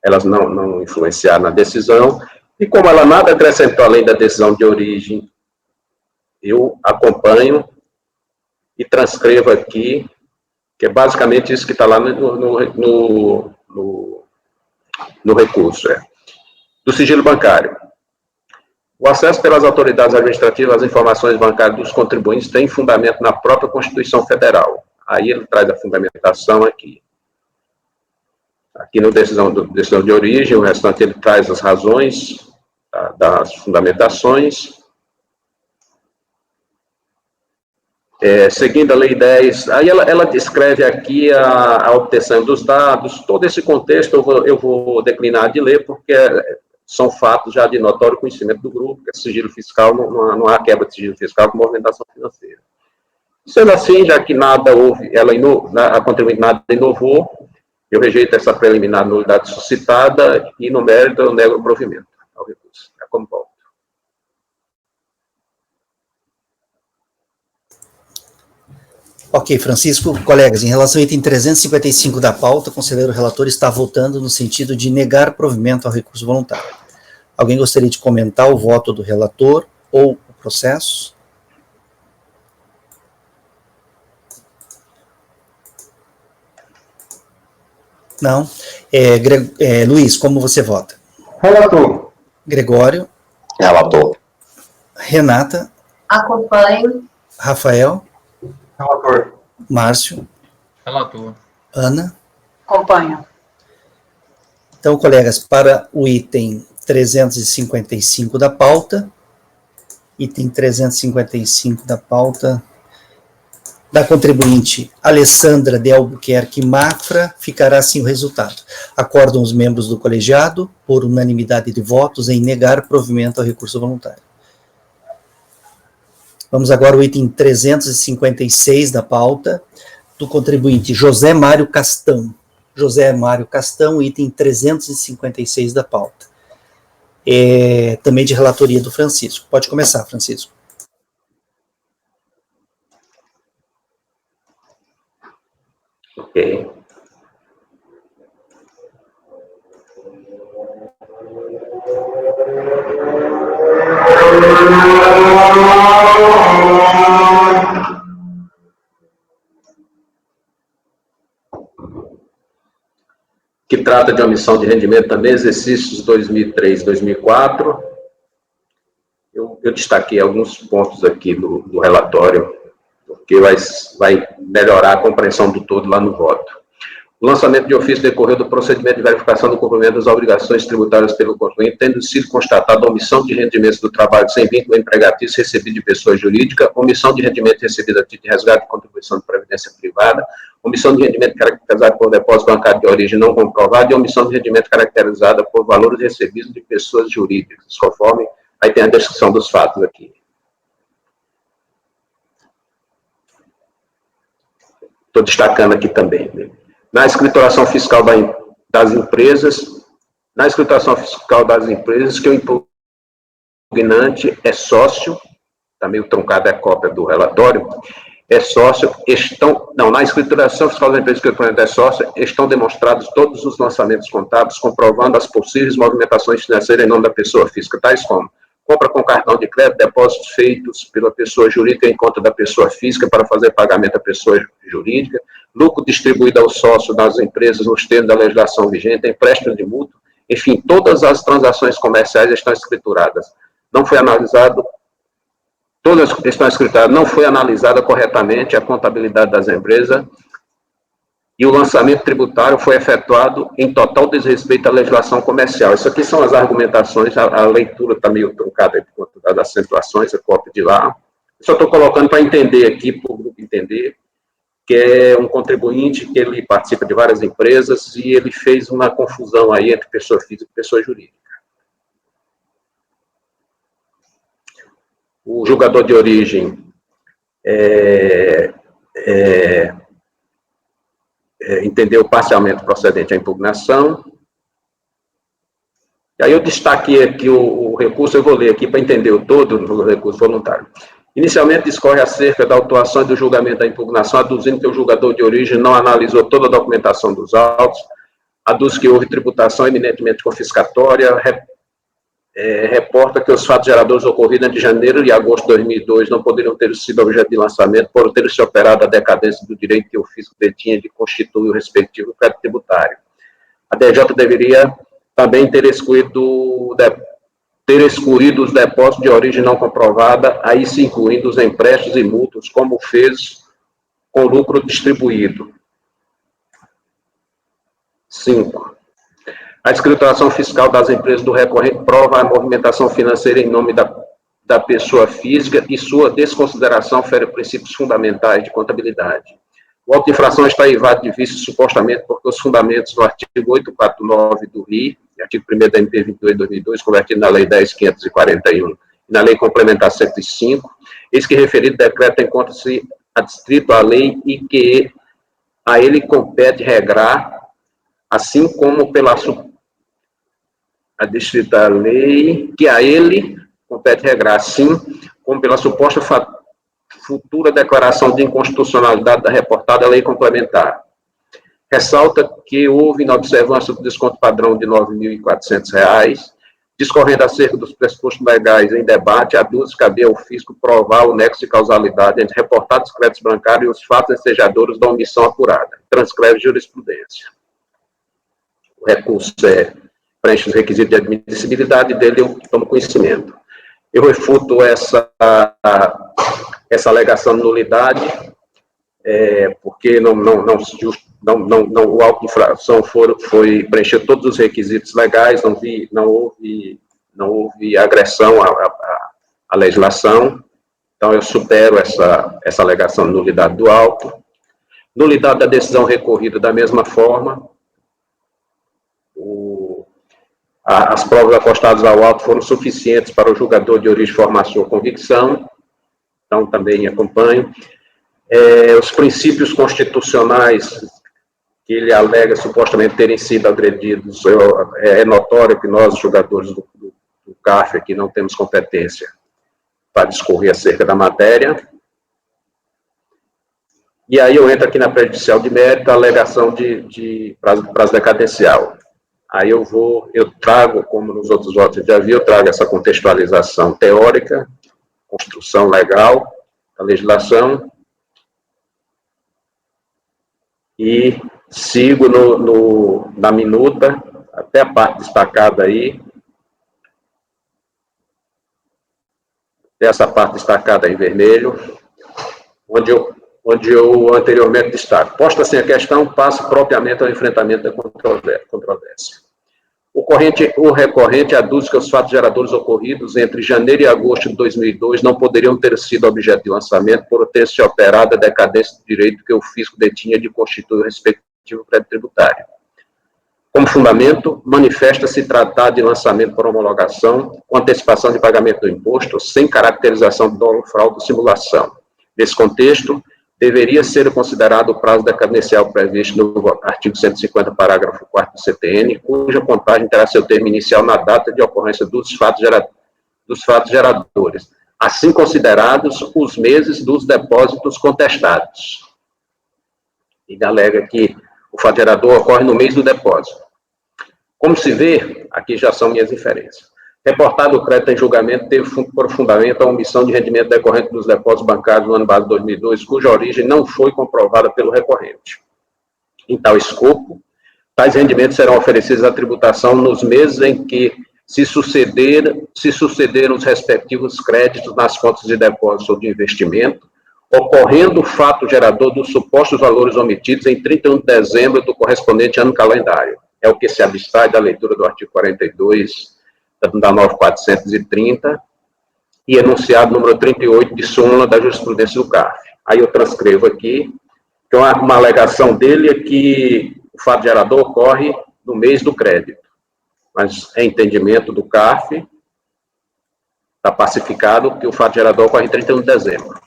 elas não influenciaram na decisão, e como ela nada acrescentou além da decisão de origem, eu acompanho e transcrevo aqui, que é basicamente isso que está lá no recurso, do sigilo bancário. O acesso pelas autoridades administrativas às informações bancárias dos contribuintes tem fundamento na própria Constituição Federal. Aí ele traz a fundamentação aqui. Aqui no decisão de origem, o restante ele traz as razões das fundamentações. Seguindo a Lei 10, aí ela descreve aqui a obtenção dos dados, todo esse contexto eu vou declinar de ler, porque são fatos já de notório conhecimento do grupo, que é sigilo fiscal, não há quebra de sigilo fiscal com movimentação financeira. Sendo assim, já que nada houve, a contribuinte nada inovou, Eu rejeito essa preliminar nulidade suscitada e, no mérito, eu nego o provimento ao recurso. É como volta. Ok, Francisco, colegas, em relação ao item 355 da pauta, o conselheiro relator está votando no sentido de negar provimento ao recurso voluntário. Alguém gostaria de comentar o voto do relator ou o processo? Não. Luiz, como você vota? Relator. Gregório. Relator. Renata. Acompanho. Rafael. Relator. Márcio. Relator. Ana. Acompanho. Então, colegas, para o item 355 da pauta, item 355 da pauta, da contribuinte Alessandra de Albuquerque Mafra, ficará assim o resultado. Acordam os membros do colegiado, por unanimidade de votos, em negar provimento ao recurso voluntário. Vamos agora ao item 356 da pauta, do contribuinte José Mário Castão. José Mário Castão, item 356 da pauta. Também de relatoria do Francisco. Pode começar, Francisco. Ok. Que trata de omissão de rendimento também, exercícios 2003 e 2004. Eu destaquei alguns pontos aqui do relatório, porque vai melhorar a compreensão do todo lá no voto. O lançamento de ofício decorreu do procedimento de verificação do cumprimento das obrigações tributárias pelo contribuinte, tendo sido constatada a omissão de rendimentos do trabalho sem vínculo empregatício recebido de pessoa jurídica, omissão de rendimento recebido a título de resgate de contribuição de previdência privada, omissão de rendimento caracterizado por depósito bancário de origem não comprovada e omissão de rendimento caracterizada por valores recebidos de pessoas jurídicas, conforme aí tem a descrição dos fatos aqui. Estou destacando aqui também, né? Na escrituração fiscal das empresas, que o impugnante é sócio, está meio truncada a cópia do relatório, é sócio, na escrituração fiscal das empresas que o impugnante é sócio, estão demonstrados todos os lançamentos contábeis, comprovando as possíveis movimentações financeiras em nome da pessoa física, tais como compra com cartão de crédito, depósitos feitos pela pessoa jurídica em conta da pessoa física para fazer pagamento à pessoa jurídica, lucro distribuído ao sócio das empresas nos termos da legislação vigente, empréstimo de mútuo, enfim, todas as transações comerciais estão escrituradas. Não foi analisado, todas estão escrituradas, não foi analisada corretamente a contabilidade das empresas e o lançamento tributário foi efetuado em total desrespeito à legislação comercial. Isso aqui são as argumentações, a leitura está meio truncada aí por conta das acentuações, a cópia de lá. Eu só estou colocando para entender aqui, para o grupo entender, que é um contribuinte que ele participa de várias empresas e ele fez uma confusão aí entre pessoa física e pessoa jurídica. O julgador de origem entendeu parcialmente procedente a impugnação. E aí eu destaquei aqui o recurso, eu vou ler aqui para entender o todo do recurso voluntário. Inicialmente discorre acerca da autuação e do julgamento da impugnação, aduzindo que o julgador de origem não analisou toda a documentação dos autos, aduz que houve tributação eminentemente confiscatória, reporta que os fatos geradores ocorridos entre janeiro e agosto de 2002 não poderiam ter sido objeto de lançamento por ter se operado a decadência do direito que o fisco detinha de constituir o respectivo crédito tributário. A DJ deveria também ter excluído os depósitos de origem não comprovada, aí se incluindo os empréstimos e multas, como fez com lucro distribuído. 5. A escrituração fiscal das empresas do recorrente prova a movimentação financeira em nome da pessoa física e sua desconsideração fere princípios fundamentais de contabilidade. O auto de infração está eivado de vício supostamente porque os fundamentos do artigo 849 do RI, artigo 1º da MP 22 de 2002, convertido na Lei 10.541 e na Lei Complementar 105, eis que referido decreto encontra-se adstrito à lei e que a ele compete regrar assim como pela a distrita lei, que a ele compete regrar, assim como pela suposta futura declaração de inconstitucionalidade da reportada lei complementar. Ressalta que houve, na observância do desconto padrão de R$ 9.400, discorrendo acerca dos pressupostos legais em debate, a dúvida cabia ao fisco provar o nexo de causalidade entre reportados créditos bancários e os fatos ensejadores da omissão apurada. Transcreve jurisprudência. O recurso preenche os requisitos de admissibilidade dele, eu tomo conhecimento. Eu refuto essa alegação de nulidade, porque o auto de infração foi preencher todos os requisitos legais, não houve agressão à legislação, então eu supero essa alegação de nulidade do auto. Nulidade da decisão recorrida da mesma forma. As provas apostadas ao auto foram suficientes para o julgador de origem, formação ou convicção, então também acompanho. Os princípios constitucionais que ele alega supostamente terem sido agredidos, é notório que nós, julgadores do CARF, aqui não temos competência para discorrer acerca da matéria. E aí eu entro aqui na prejudicial de mérito, a alegação de prazo decadencial. Aí eu trago, como nos outros votos eu já vi, eu trago essa contextualização teórica, construção legal, da legislação, e sigo na minuta, até a parte destacada aí, essa parte destacada em vermelho, onde eu anteriormente destaco. Posta assim a questão, passo propriamente ao enfrentamento da controvérsia. O recorrente aduz que os fatos geradores ocorridos entre janeiro e agosto de 2002 não poderiam ter sido objeto de lançamento por ter se operado a decadência do direito que o fisco detinha de constituir o respectivo crédito tributário. Como fundamento, manifesta-se tratar de lançamento por homologação, com antecipação de pagamento do imposto, sem caracterização de dolo, fraude ou simulação. Nesse contexto, deveria ser considerado o prazo decadencial previsto no artigo 150, parágrafo 4º do CTN, cuja contagem terá seu termo inicial na data de ocorrência dos fatos geradores, assim considerados os meses dos depósitos contestados. Ele alega que o fato gerador ocorre no mês do depósito. Como se vê, aqui já são minhas inferências. Reportado o crédito em julgamento teve por fundamento a omissão de rendimento decorrente dos depósitos bancários no ano base de 2002, cuja origem não foi comprovada pelo recorrente. Em tal escopo, tais rendimentos serão oferecidos à tributação nos meses em que se sucederam os respectivos créditos nas contas de depósito ou de investimento, ocorrendo o fato gerador dos supostos valores omitidos em 31 de dezembro do correspondente ano calendário. É o que se abstrai da leitura do artigo 42 da 9430 e enunciado número 38 de súmula da jurisprudência do CARF. Aí eu transcrevo aqui, que uma alegação dele é que o fato gerador ocorre no mês do crédito, mas é entendimento do CARF, está pacificado que o fato gerador ocorre em 31 de dezembro.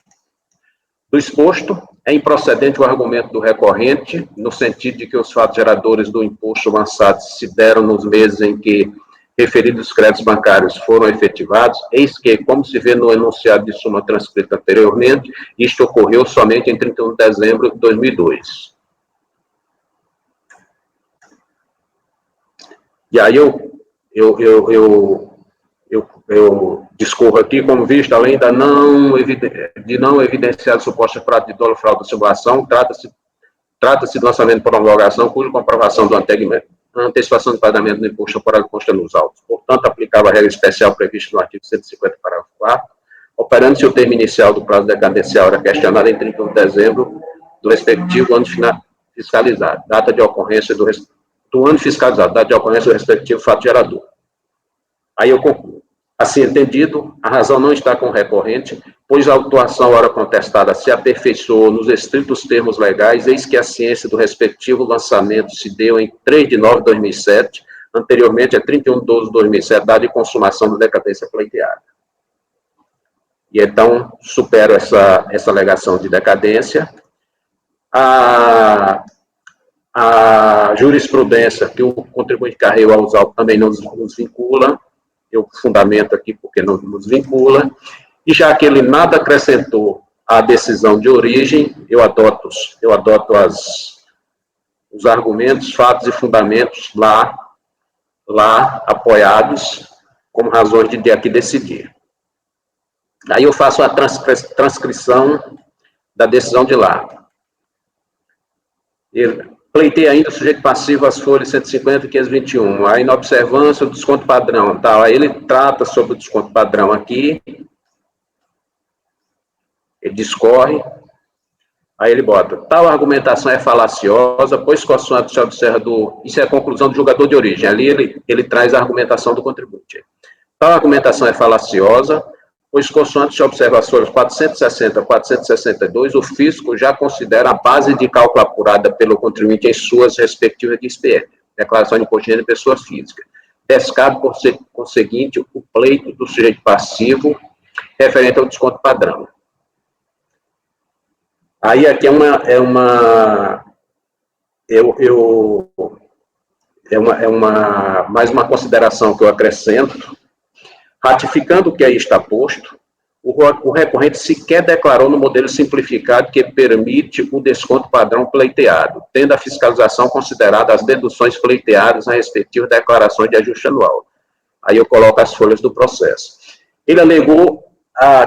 Do exposto, é improcedente o argumento do recorrente, no sentido de que os fatos geradores do imposto lançados se deram nos meses em que referidos créditos bancários foram efetivados, eis que, como se vê no enunciado de súmula transcrita anteriormente, isto ocorreu somente em 31 de dezembro de 2002. E aí eu discorro aqui, como visto, além de não evidenciar suposta prática de dolo, fraude ou simulação, trata-se de lançamento por homologação, cuja comprovação do antecipação de pagamento do imposto temporário consta nos autos. Portanto, aplicava a regra especial prevista no artigo 150, parágrafo 4º, operando-se o termo inicial do prazo decadencial era questionado em 31 de dezembro do respectivo ano fiscalizado, data de ocorrência do ano fiscalizado, data de ocorrência do respectivo fato gerador. Aí eu concluo. Assim entendido, a razão não está com o recorrente, pois a autuação ora contestada se aperfeiçoou nos estritos termos legais, eis que a ciência do respectivo lançamento se deu em 3 de nove de 2007, anteriormente a 31 de 12 de 2007, data de consumação da decadência pleiteada. E então, supero essa alegação de decadência. A a jurisprudência que o contribuinte carregou aos autos também nos vincula, eu fundamento aqui porque não nos vincula, e já que ele nada acrescentou à decisão de origem, eu adoto os argumentos, fatos e fundamentos lá apoiados como razões de aqui decidir. Aí eu faço a transcrição da decisão de lá. Ele pleiteia ainda o sujeito passivo as folhas 150 e 521. Aí, na observância, o desconto padrão. Tá? Aí ele trata sobre o desconto padrão aqui. Ele discorre. Aí ele bota, tal argumentação é falaciosa, pois consoante se observa isso é a conclusão do julgador de origem. Ali ele traz a argumentação do contribuinte. Tal argumentação é falaciosa, pois consoante se observa as folhas 460 e 462, o fisco já considera a base de cálculo apurada pelo contribuinte em suas respectivas DIS/PE, declaração de imposto de renda de pessoa física. Descabe, por conseguinte, o pleito do sujeito passivo referente ao desconto padrão. Aí aqui mais uma consideração que eu acrescento. Ratificando o que aí está posto, o recorrente sequer declarou no modelo simplificado que permite o desconto padrão pleiteado, tendo a fiscalização considerada as deduções pleiteadas na respectiva declaração de ajuste anual. Aí eu coloco as folhas do processo. Ele alegou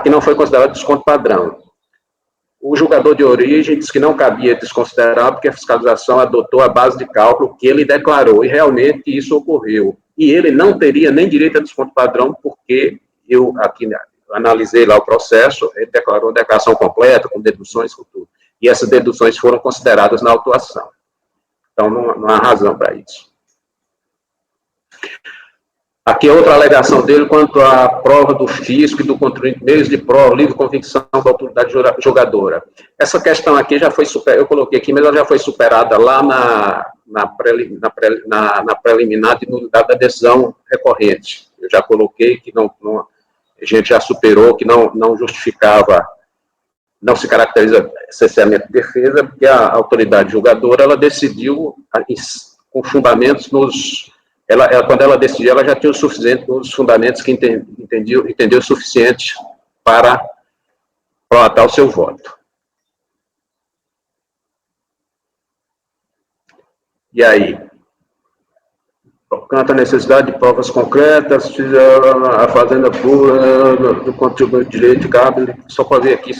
que não foi considerado desconto padrão. O julgador de origem disse que não cabia desconsiderar porque a fiscalização adotou a base de cálculo que ele declarou, e realmente isso ocorreu. E ele não teria nem direito a desconto padrão, porque eu aqui analisei lá o processo, ele declarou a declaração completa, com deduções, com tudo. E essas deduções foram consideradas na autuação. Então, não há razão para isso. Aqui é outra alegação dele quanto à prova do fisco e do contribuinte, meios de prova, livre convicção da autoridade julgadora. Essa questão aqui já foi superada, eu coloquei aqui, mas ela já foi superada lá na preliminar de nulidade da decisão recorrente. Eu já coloquei que a gente já superou, que não justificava, não se caracteriza essencialmente defesa, porque a autoridade julgadora, ela decidiu com fundamentos quando ela decidiu, ela já tinha os fundamentos que entendeu o suficiente para prolatar o seu voto. E aí? Quanto à necessidade de provas concretas, a fazenda pura do contribuinte de direito, cabe, só para ver aqui.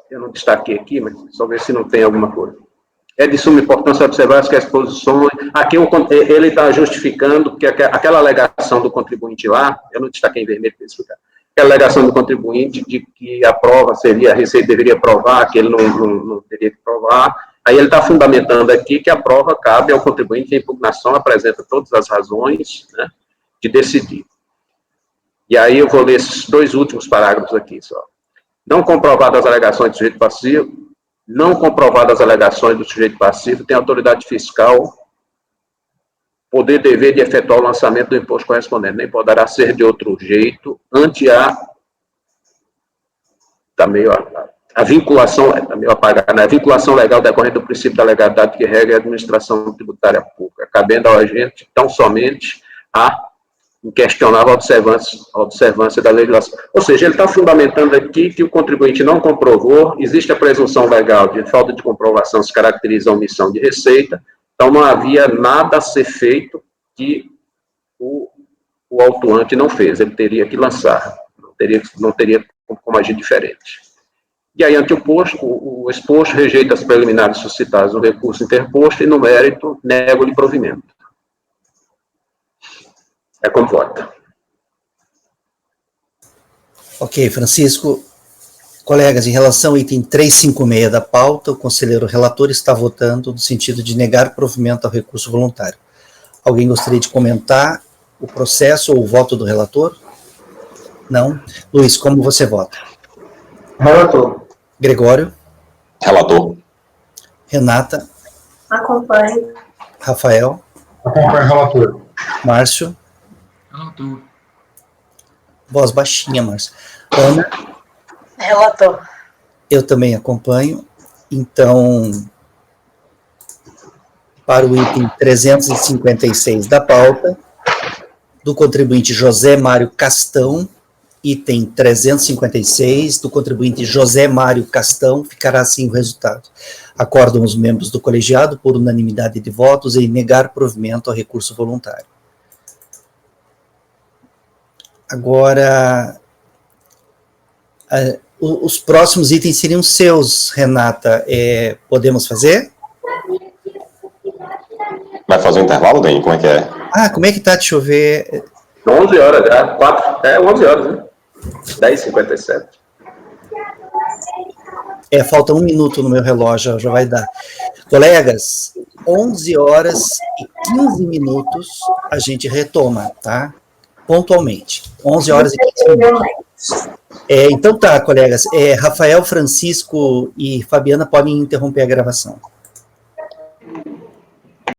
Eu não destaquei aqui, mas só ver se não tem alguma coisa. É de suma importância observar que as posições... Aqui ele está justificando que aquela alegação do contribuinte lá, eu não destaquei em vermelho para explicar, aquela alegação do contribuinte de que a prova seria, a Receita deveria provar, que ele não teria que provar. Aí ele está fundamentando aqui que a prova cabe ao contribuinte, que a impugnação apresenta todas as razões, né, de decidir. E aí eu vou ler esses dois últimos parágrafos aqui só. Não comprovadas as alegações do sujeito passivo, não comprovadas as alegações do sujeito passivo, tem autoridade fiscal poder dever de efetuar o lançamento do imposto correspondente, nem poderá ser de outro jeito, ante a vinculação, está meio apagada, né? A vinculação legal decorrente do princípio da legalidade que regra a administração tributária pública, cabendo ao agente tão somente a inquestionável observância da legislação. Ou seja, ele está fundamentando aqui que o contribuinte não comprovou, existe a presunção legal de falta de comprovação, se caracteriza a omissão de receita, então não havia nada a ser feito que o autuante não fez, ele teria que lançar, não teria como agir diferente. E aí, ante o posto, o exposto rejeita as preliminares suscitadas no recurso interposto e, no mérito, nega-lhe provimento. É como vota. Ok, Francisco. Colegas, em relação ao item 356 da pauta, o conselheiro relator está votando no sentido de negar provimento ao recurso voluntário. Alguém gostaria de comentar o processo ou o voto do relator? Não? Luiz, como você vota? Relator. Gregório? Relator. Renata? Acompanho. Rafael? Acompanho o relator. Relator. Voz baixinha, Márcio. Ana? Relator. Eu também acompanho. Então, para o item 356 da pauta, do contribuinte José Mário Castão, item 356, do contribuinte José Mário Castão, ficará assim o resultado. Acordam os membros do colegiado, por unanimidade de votos, em negar provimento ao recurso voluntário. Agora, os próximos itens seriam seus, Renata. Podemos fazer? Vai fazer um intervalo, Dani? Como é que é? Ah, como é que tá? Deixa eu ver. 11 horas já, 11 horas, né? 10h57. Falta 1 minuto no meu relógio, já vai dar. Colegas, 11 horas e 15 minutos a gente retoma, tá? Pontualmente. 11 horas e 15 minutos. Então tá, colegas. Rafael, Francisco e Fabiana podem interromper a gravação.